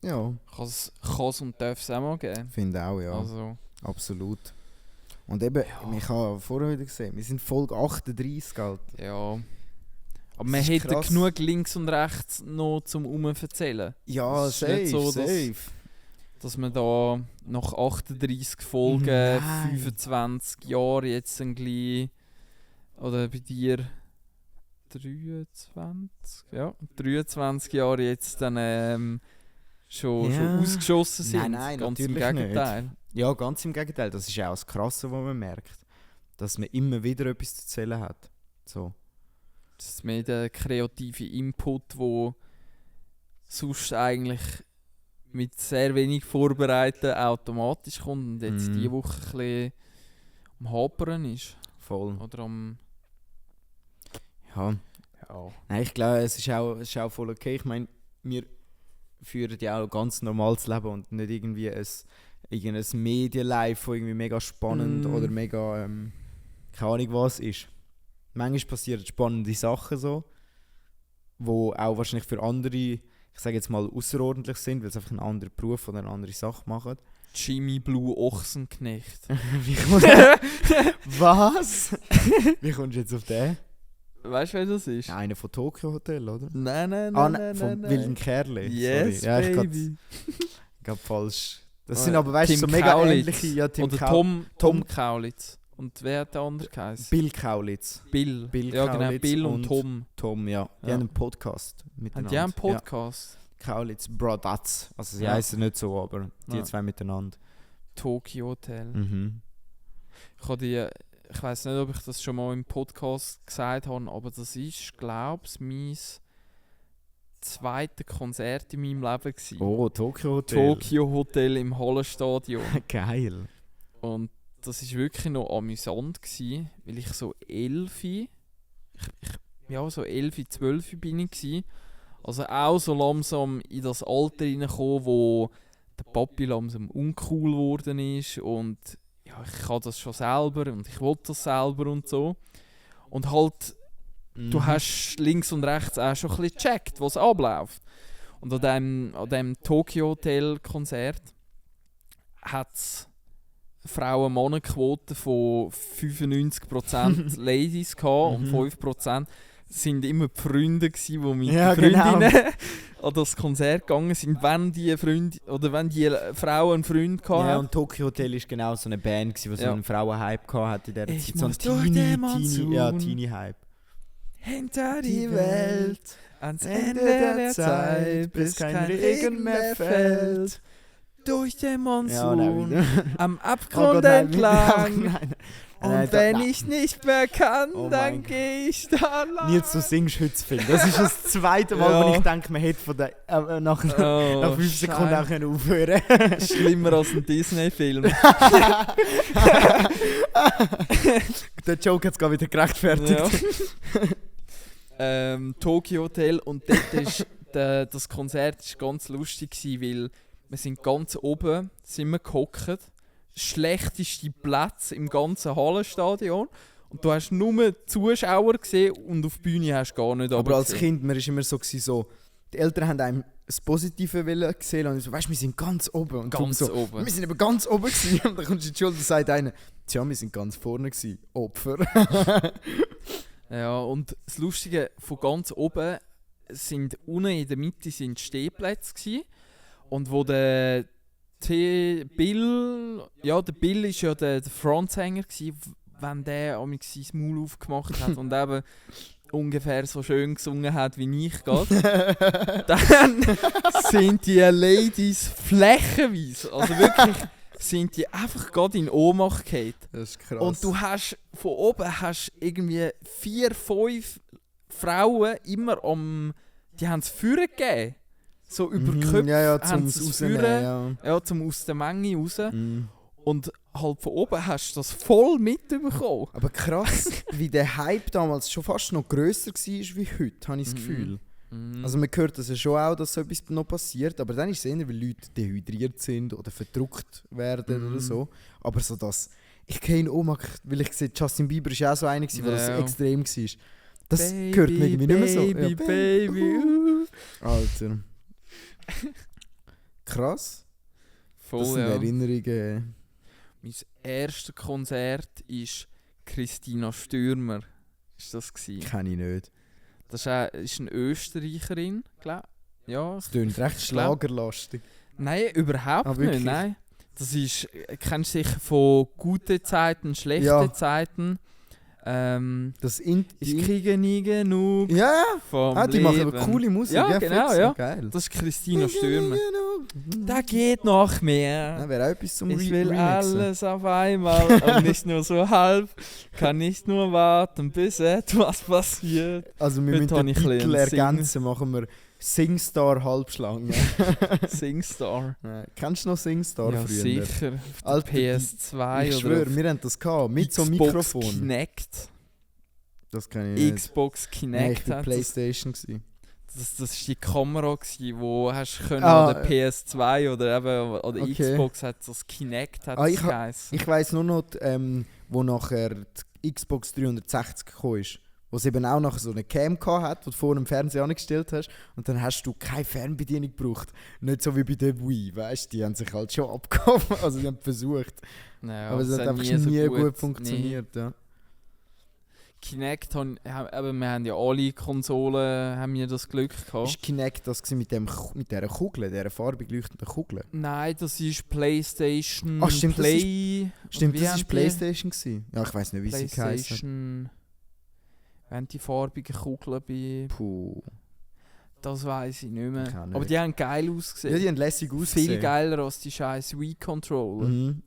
Ja, Kann es und darf es auch mal geben. finde auch, ja. Also, Absolut. Und eben, ich habe vorher wieder gesehen, wir sind Folge 38, Alter. Ja. Aber Das man ist hätte krass. genug links und rechts noch zum Erzählen. Ja, Es ist nicht safe, so, safe. Dass man da nach 38 Folgen, Nein. 25 Jahre jetzt ein gleich, oder bei dir 23, ja, 23 Jahre jetzt dann schon Ja. ausgeschossen sind. Nein, ganz im natürlich nicht. Gegenteil. Ja, ganz im Gegenteil. Das ist auch das Krasse, was man merkt. Dass man immer wieder etwas zu erzählen hat. So. Das ist mehr der kreative Input, wo sonst eigentlich mit sehr wenig Vorbereiten automatisch kommt und jetzt Mhm. diese Woche ein bisschen am Hapern ist. Voll. Oder am... Ja. Ja. Nein, ich glaube, es ist auch voll okay. Ich meine, wir führen ja auch ein ganz normales Leben und nicht irgendwie irgendein Medienlife, das irgendwie mega spannend oder mega, keine Ahnung was ist. Manchmal passieren spannende Sachen so, wo auch wahrscheinlich für andere, ich sage jetzt mal, außerordentlich sind, weil sie einfach einen anderen Beruf oder eine andere Sache machen. Jimmy Blue Ochsenknecht. Wie kommst Was? Wie kommst du jetzt auf den? Weißt du, wer das ist? Ja, einer von Tokyo Hotel, oder? Nein, Von Wilden Kerle. Yes, Sorry. Ja, ich baby. glaub falsch. Das Ah, sind aber, weißt du, Tim so mega Kaulitz. ähnliche. Ja, Oder Tom Tom Kaulitz. Und wer hat der andere geheißen? Bill Kaulitz. Bill. Bill Ja, genau, Kaulitz Bill und und Tom. Tom, ja. Die Ja. haben einen Podcast Haben miteinander. die auch einen Podcast? Ja. Kaulitz Brothers. Also sie Ja. heißen nicht so, aber die Ja. zwei miteinander. Tokyo Hotel. Mhm. Ich weiß nicht, ob ich das schon mal im Podcast gesagt habe, aber das ist, glaube ich, mein zweites Konzert in meinem Leben gewesen. Oh, Tokyo Hotel. Tokyo Hotel im Hallenstadion. Geil. Und das war wirklich noch amüsant gewesen, weil ich so 11, so 11, 12 bin ich gewesen. Also auch so langsam in das Alter reingekommen, wo der Papi langsam uncool geworden ist und ja, ich kann das schon selber und ich will das selber und so. Und halt, du hast links und rechts auch schon ein bisschen gecheckt, was abläuft. Und an dem Tokyo Hotel Konzert hat es Frauen-Mann-Quote von 95% Ladies gehabt und 5% sind immer die Freunde gsi, die mit Ja, den genau. Freundinnen an das Konzert gegangen sind, wenn die Freunde oder wenn die Frau einen Freund Ja, hatte. und Tokyo Hotel war genau so eine Band, die so Ja. einen Frauenhype hatte in dieser Ich Zeit. So ein muss durch den Monsun. Teenie-Hype. Hinter die Welt, ans Ende der Zeit, bis kein Regen mehr fällt. Durch den Ja, Monsun, nein, wieder. am Oh Abgrund Gott, nein, entlang. nein. Und Nein, wenn nein. ich nicht mehr kann, Oh dann mein gehe ich da lang. Nils, du singst heute zu viel. Das ist das zweite Mal, Ja. wo ich denke, man hätte von der, nach Oh, 5 Sekunden auch können aufhören. Schlimmer als ein Disney-Film. Der Joke hat es gerade wieder gerechtfertigt. Ja. Tokyo Hotel und dort ist das Konzert ist ganz lustig gewesen, weil wir sind ganz oben sind wir gehockt, schlechteste Plätze im ganzen Hallenstadion und du hast nur Zuschauer gesehen und auf die Bühne hast du gar nicht Aber als runtergesehen. Kind, man war immer so, die Eltern haben einem das Positive gesehen und so, weißt du, wir sind ganz oben. Und Ganz du so, oben. wir sind eben ganz oben gewesen. Und dann kommst du in die Schule und sagt einer, tja, wir sind ganz vorne gewesen. Opfer. Ja, und das Lustige von ganz oben sind unten in der Mitte sind Stehplätze gsi und wo der Bill ist ja der Frontsänger gsi, wenn der amigs sein Maul aufgemacht hat und eben ungefähr so schön gesungen hat wie ich gerade, dann sind die Ladies flächenweise, also wirklich sind die einfach gerade in Ohnmacht gefallen. Das ist krass. Und du hast von oben hast irgendwie 4, 5 Frauen immer die haben es Führer gegeben. So über die Köpfe ja, haben zum sie es Rausnehmen, führen. ja. Ja, zum aus der Menge raus. Mhm. Und halt von oben hast du das voll mitbekommen. Aber krass, wie der Hype damals schon fast noch grösser war wie heute, habe ich das Gefühl. Also man hört das ja schon auch, dass so etwas noch passiert, aber dann ist es eher, weil Leute dehydriert sind oder verdruckt werden oder so. Aber so das, ich gehe in Ohnmacht, weil ich sehe, Justin Bieber war ja auch so einer, der das Ja. extrem war. Das hört mir irgendwie nicht mehr so. Ja, Baby. Alter. Krass. Voll, Das sind ja. Erinnerungen. mein erstes Konzert war Christina Stürmer. Ist das gewesen? Kenne ich nicht. Das ist eine Österreicherin, glaube ich. Ja, Es klingt recht schlagerlastig. nein, überhaupt Ah, wirklich? nicht. Nein. Das ist, kennst du sicher von guten Zeiten, schlechten Ja. Zeiten. Das Ich kriege nie genug Ja, vom die Leben. machen aber coole Musik. Ja, genau, fix, ja. Geil. Das ist Christina Stürmer. Da geht noch mehr. Ja, wäre auch etwas zum Ich will Remixen. alles auf einmal und nicht nur so halb. Kann nicht nur warten, bis etwas passiert. Also wir Heute müssen habe den ich Titel ein bisschen ergänzen, machen wir Singstar Halbschlange. Singstar. Kennst du noch Singstar Ja, früher? sicher. Auf der Alter, PS2 Ich oder schwöre, auf wir haben das gehabt, mit so einem Xbox Mikrofon. Kinect. Das kann ich nicht. Xbox Nein, Kinect ich war hat Playstation. Gewesen. das war die Kamera, die hast können Ah, an der PS2 oder eben oder okay. Xbox hat das Kinect hat Ah, das ich ha- geheißen. Ich weiss nur noch, wo nachher die Xbox 360 gekommen ist. Wo es eben auch nachher so eine Cam hat, die du vor dem Fernseher angestellt hast. Und dann hast du keine Fernbedienung gebraucht. Nicht so wie bei der Wii, weißt du? Die haben sich halt schon abgehoben. Also die haben versucht. Ja, aber es hat einfach nie gut funktioniert. Ja. Kinect aber wir haben ja alle Konsolen haben wir das Glück gehabt. Ist Kinect das gewesen mit dieser Kugel, dieser farbig leuchtenden Kugel? Nein, das ist PlayStation Ach, stimmt, das Play. Stimmt, Wie das haben ist die? PlayStation gewesen. Ja, ich weiß nicht, wie sie geheißen. PlayStation. Wenn die farbigen Kugeln bei. Puh. Das weiß ich nicht mehr. Ich auch nicht. Aber die haben geil Ja, ausgesehen. die haben lässig ausgesehen. Viel geiler als die scheiß Wii-Controller. Mhm.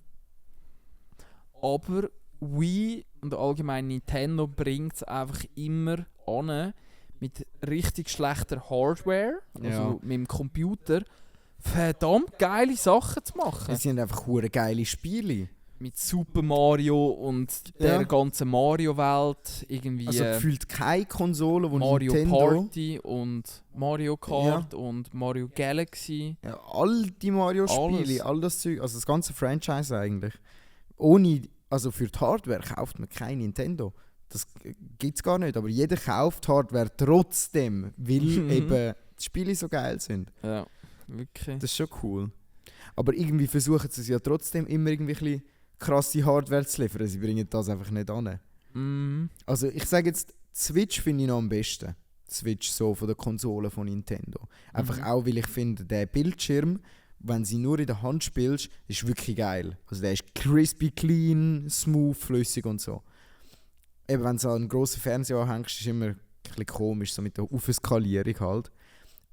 Aber Wii und allgemein Nintendo bringt es einfach immer an, mit richtig schlechter Hardware, also Ja. mit dem Computer, verdammt geile Sachen zu machen. Es sind einfach hure geile Spiele. Mit Super Mario und der Ja. ganzen Mario-Welt, irgendwie Also gefühlt keine Konsole, wo Mario Nintendo... Party und Mario Kart und Mario Galaxy. Ja, all die Mario-Spiele, Alles. all das Zeug, also das ganze Franchise eigentlich. Ohne, also für die Hardware kauft man kein Nintendo. Das gibt's gar nicht, aber jeder kauft Hardware trotzdem, weil Mhm. eben die Spiele so geil sind. Ja, wirklich. Das ist schon cool. Aber irgendwie versuchen sie es ja trotzdem immer irgendwie ein bisschen krasse Hardware zu liefern. Sie bringen das einfach nicht an. Mhm. Also ich sage jetzt, die Switch finde ich noch am besten. Die Switch so von der Konsole von Nintendo. Einfach Mhm. auch, weil ich finde, der Bildschirm, wenn sie nur in der Hand spielst, ist wirklich geil. Also der ist crispy, clean, smooth, flüssig und so. Eben wenn du an einen grossen Fernseher anhängst, ist immer ein bisschen komisch, so mit der Aufskalierung halt.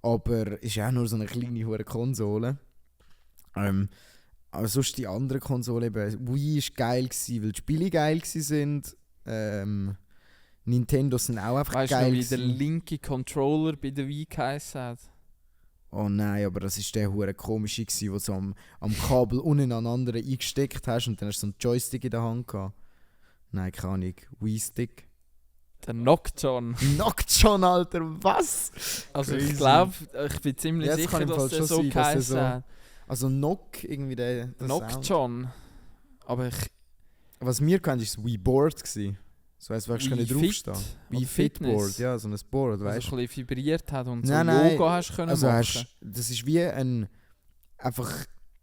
Aber es ist auch nur so eine kleine hure Konsole. Aber sonst die anderen Konsolen, eben, Wii war geil, weil die Spiele geil waren. Nintendo sind auch einfach Weißt du noch, geil. wie der gewesen. linke Controller bei der Wii geheißen hat? Oh nein, aber das war der hure komische, wo du so am Kabel unten an anderen eingesteckt hast und dann hast du so einen Joystick in der Hand gehabt. Nein, keine Ahnung. Wii-Stick. Der Nocturne. Knockt schon, Alter, was? Also Crazy. ich glaube, ich bin ziemlich Ja, das kann sicher, im dass Fall der schon so sein, dass der geheißen so- hat. Also Knock, irgendwie der Sound. Nocturne. Aber ich... Was wir kennen, war das Wii-Board. So heisst, du Wii können Fit draufstehen. oder Wii Fitness. Fitboard, ja, so ein Board, Also weißt ein bisschen vibriert hat und so Nein, nein. Yoga hast können Also machen. das ist wie ein... Einfach,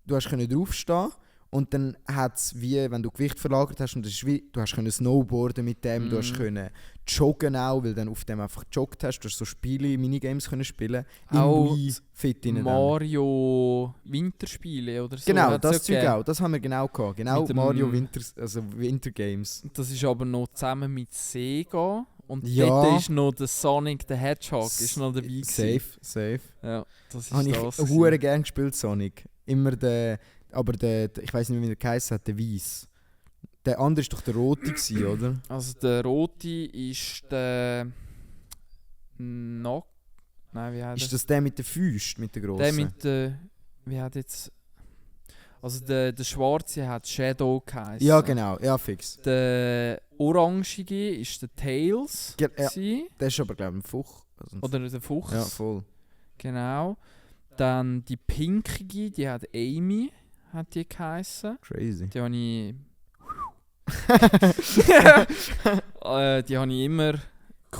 du hast können draufstehen und dann hat es wie, wenn du Gewicht verlagert hast, und das ist wie, du hast können snowboarden mit dem, du hast Mhm. können joggen auch, weil du dann auf dem einfach gejoggt hast, du hast so Spiele, Minigames können spielen. Auch Wii Fit rein dann. Mario Winterspiele oder so. Genau, hat's das ja Zeug gegeben. auch, das haben wir genau gehabt. Genau, Mit dem- Mario Winter Games. Das ist aber noch zusammen mit Sega. Und Ja. dort ist noch der Sonic the Hedgehog ist noch dabei gewesen. Safe. Ja, das ist Habe das. ich hure gern gespielt, Sonic. Immer aber ich weiß nicht, wie der geheißen hat, der Weiss. Der andere war doch der Rote, gewesen, oder? Also der rote ist der Nock. Nein, wie heißt Ist das der mit den Füßen, mit der grossen? der mit der. Wie hat jetzt. Also der schwarze hat Shadow geheißen. Ja, genau, ja, fix. Der orangige ist der Tails. Ja. gewesen. Der ist aber, glaube ich, ein Fuch. Also Oder der Fuchs. ja, voll. Genau. Dann die pinkige, die hat Amy, hat die geheißen. Crazy. Die habe ich. Die habe ich immer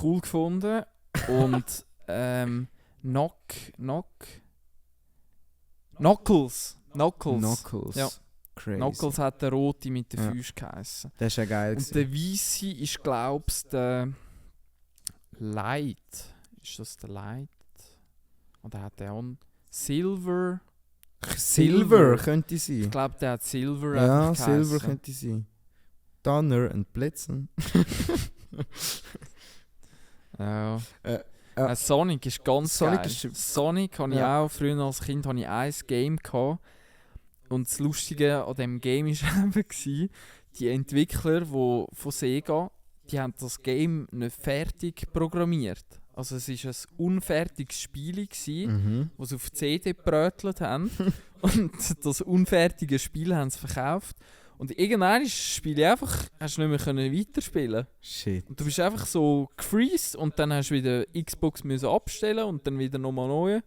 cool gefunden. Und Knuckles. Knuckles. Ja. Crazy. Knuckles hat der rote mit den Ja. Füßen geheissen. Das ist ja geil. Und der weiße ist, glaubst du, der Light. Ist das der Light? Oder hat der auch einen Silver? Silver könnte Ich sein. glaube, der hat Silver Ja, einfach Silver geheissen. könnte sein. Donner und Blitzen. Ja. Ja. Sonic ist ganz Sonic geil. ist- Sonic habe ich Ja. auch, früher als Kind hatte ich ein Game gehabt. Und das Lustige an diesem Game war eben, die Entwickler von Sega, die haben das Game nicht fertig programmiert. Also es war ein unfertiges Spiel, Mhm. das sie auf CD gebrötelt haben. Und das unfertige Spiel haben sie verkauft. Und irgendwann ist das Spiel einfach, hast du nicht mehr können weiterspielen. Shit. Und du bist einfach so gefreezed und dann hast du wieder Xbox müssen abstellen und dann wieder nochmal neu.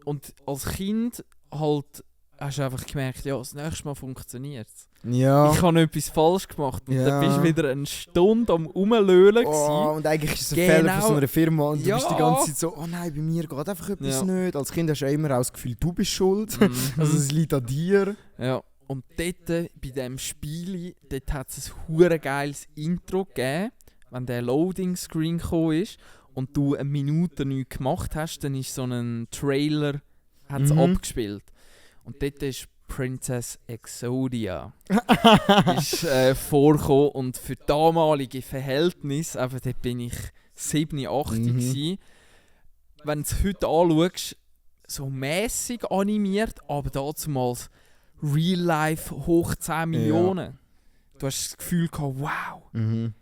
Und als Kind halt hast du einfach gemerkt, ja, das nächste Mal funktioniert es. Ja. Ich habe etwas falsch gemacht und Ja. dann bist du wieder eine Stunde am Rumlölen. Oh, und eigentlich ist es ein Genau. Fehler von so einer Firma und du Ja. bist die ganze Zeit so, oh nein, bei mir geht einfach etwas Ja. nicht. Als Kind hast du ja immer auch das Gefühl, du bist schuld. Mhm. Also es liegt an dir. Ja, und dort, bei diesem Spiel, dort hat es ein hure geiles Intro gegeben. Wenn der Loading-Screen gekommen ist und du eine Minute nichts gemacht hast, dann ist so ein Trailer hat's Mhm. abgespielt. Und dort ist Princess Exodia ist, vorgekommen und für damalige Verhältnisse, einfach dort bin ich 7, 8 Mhm. gewesen. Wenn du es heute anschaust, so mäßig animiert, aber damals Real Life hoch 10 Millionen. Du hast das Gefühl gehabt, wow, Mhm.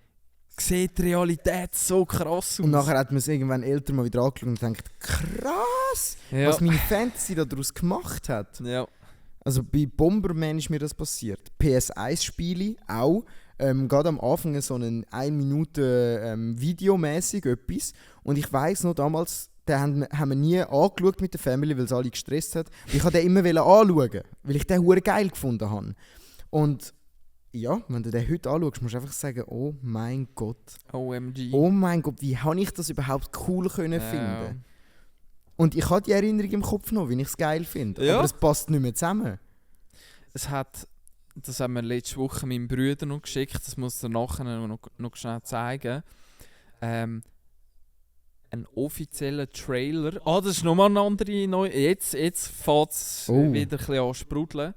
sieht die Realität so krass aus. Und nachher hat man es irgendwann älter mal wieder angeschaut und denkt, krass, ja. was meine Fantasy daraus gemacht hat. Ja. Also bei Bomberman ist mir das passiert. PS1-Spiele auch. Gerade am Anfang so einen 1 Minute Videomäßig etwas. Und ich weiss noch, damals den haben wir nie angeschaut mit der Family, weil es alle gestresst hat. Und ich wollte den immer anschauen, weil ich den hure geil gefunden habe. Und ja, wenn du den heute anschaust, musst du einfach sagen, oh mein Gott. OMG. Oh mein Gott, wie habe ich das überhaupt cool können finden? Und ich habe die Erinnerung im Kopf noch, wie ich es geil finde. Ja. Aber es passt nicht mehr zusammen. Es hat, das haben wir letzte Woche meinem Bruder noch geschickt, das muss er nachher noch schnell zeigen. Ein offizieller Trailer. Das ist nochmal eine andere neue. Jetzt fängt es Oh. wieder ein bisschen an zu sprudeln.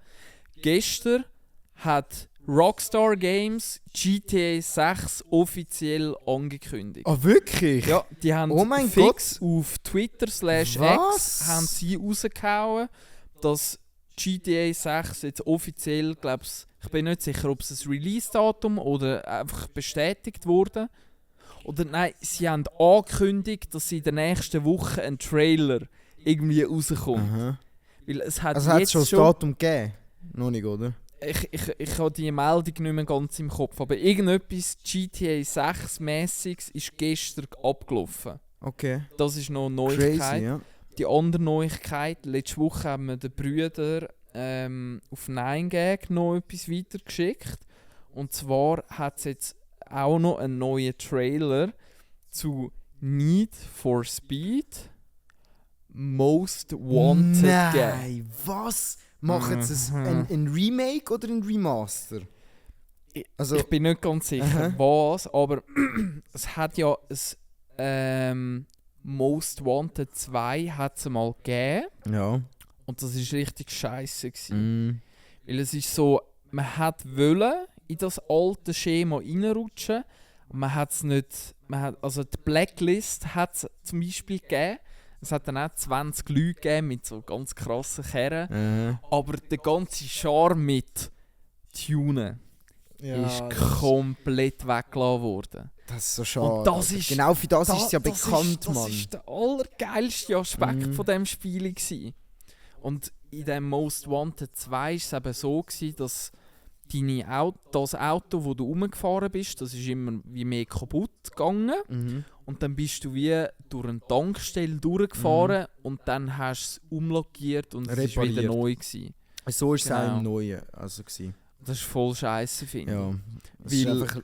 Gestern hat Rockstar Games GTA 6 offiziell angekündigt. Ah, wirklich? Ja, die haben Oh mein fix auf Twitter /X Was? haben sie rausgehauen, dass GTA 6 jetzt offiziell, ich bin nicht sicher, ob es ein Release-Datum oder einfach bestätigt wurde. Oder nein, sie haben angekündigt, dass sie in der nächsten Woche ein Trailer irgendwie rauskommt. Aha. Weil es hat Also hat es jetzt schon das Datum gegeben? Noch nicht, oder? ich habe die Meldung nicht mehr ganz im Kopf, aber irgendetwas GTA 6 mäßiges ist gestern abgelaufen. Okay. Das ist noch eine Neuigkeit. Crazy, ja. Die andere Neuigkeit, letzte Woche haben wir den Brüdern auf 9gag noch etwas weitergeschickt. Und zwar hat es jetzt auch noch einen neuen Trailer zu Need for Speed Most Wanted gegeben. Nein, was? Machen sie ein Remake oder ein Remaster? Also, Ich bin nicht ganz sicher, Aha. was, aber es hat ja ein Most Wanted 2 hat es mal gegeben ja. und das ist richtig scheiße gewesen. Mm. Weil es ist so, man hat wollen in das alte Schema reinrutschen und man hat es nicht, also die Blacklist hat es zum Beispiel gegeben. Es hat dann auch 20 Leute gegeben mit so ganz krassen Kerren, aber der ganze Charme mit Tunen ist komplett weggelassen worden. Das ist so schade. Und das ist- genau für das ist es ja Das bekannt, das Mann. ist der allergeilste Aspekt Mhm. von diesem Spiel gewesen. Und in dem Most Wanted 2 war es eben so gewesen, dass das Auto, wo du rumgefahren bist, das ist immer wie mehr kaputt gegangen. Mhm. Und dann bist du wie durch eine Tankstelle durchgefahren und dann hast du es umlackiert und es war wieder Repariert. neu gewesen. So ist es auch Genau. im Neuen. Also gewesen. Das ist voll scheiße, finde ich. Ja. Es ist Weil- einfach,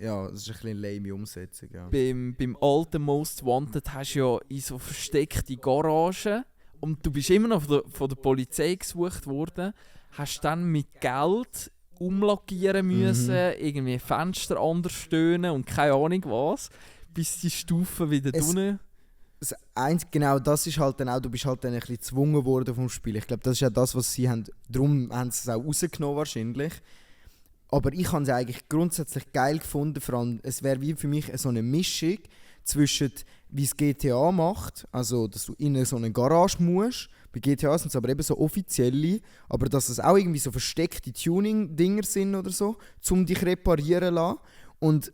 ja, es ist ein bisschen eine lame Umsetzung. Ja. Beim alten Most Wanted hast du ja in so versteckte Garagen, und du bist immer noch von der Polizei gesucht worden, hast dann mit Geld umlackieren müssen, irgendwie Fenster anders stöhnen und keine Ahnung was, bis die Stufe wieder drinnen. Genau, das ist halt dann auch, du bist halt dann ein bisschen gezwungen worden vom Spiel. Ich glaube, das ist ja das, was sie haben, darum haben sie es auch rausgenommen wahrscheinlich. Aber ich habe es eigentlich grundsätzlich geil gefunden, vor allem, es wäre wie für mich so eine Mischung zwischen, wie es GTA macht, also dass du in so eine Garage musst. Bei GTA sind es aber eben so offizielle, aber dass es auch irgendwie so versteckte Tuning-Dinger sind oder so, um dich reparieren zu lassen. Und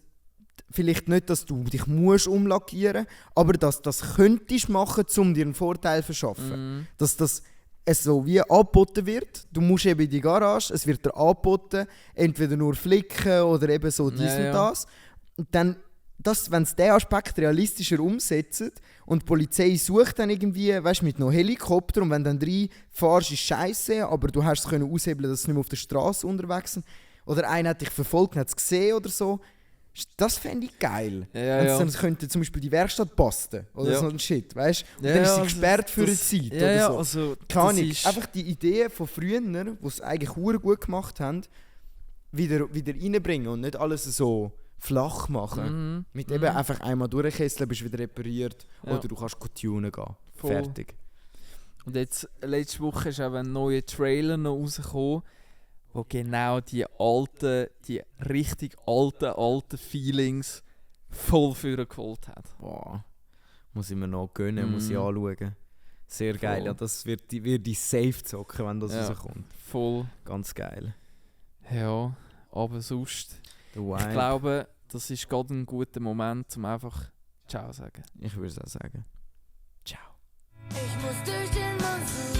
vielleicht nicht, dass du dich musst umlackieren, aber dass das könntest machen, um dir einen Vorteil zu verschaffen. Dass das es so wie angeboten wird. Du musst eben in die Garage, es wird dir angeboten, entweder nur flicken oder eben so dies und das. Und dann, wenn sie diesen Aspekt realistischer umsetzen und die Polizei sucht dann irgendwie, weißt, mit noch Helikopter und wenn dann rein fährst, ist scheiße, aber du hast es können aushebeln, dass sie nicht mehr auf der Straße unterwegs sind. Oder einer hat dich verfolgt und hat es gesehen oder so. Das fände ich geil. Dann könnte zum Beispiel die Werkstatt basten oder so ein Shit, weißt du? Dann ist sie gesperrt für eine Zeit oder so. Also, keine Ahnung. Einfach die Ideen von früher, die es eigentlich verdammt gut gemacht haben, wieder reinbringen und nicht alles so flach machen. Mit eben einfach einmal durchkesseln, bist du wieder repariert oder du kannst tunen gehen. Voll. Fertig. Und jetzt, letzte Woche ist auch ein neuer Trailer noch rausgekommen, wo genau die richtig alten Feelings voll vorgeholt hat. Boah. Muss ich mir noch gönnen, muss ich anschauen. Sehr geil. Voll. Ja, das wird die safe zocken, wenn das rauskommt. Voll. Ganz geil. Ja, aber sonst, ich glaube, das ist gerade ein guter Moment, um einfach Ciao zu sagen. Ich würde es auch sagen. Ciao. Ich muss durch den Monsun.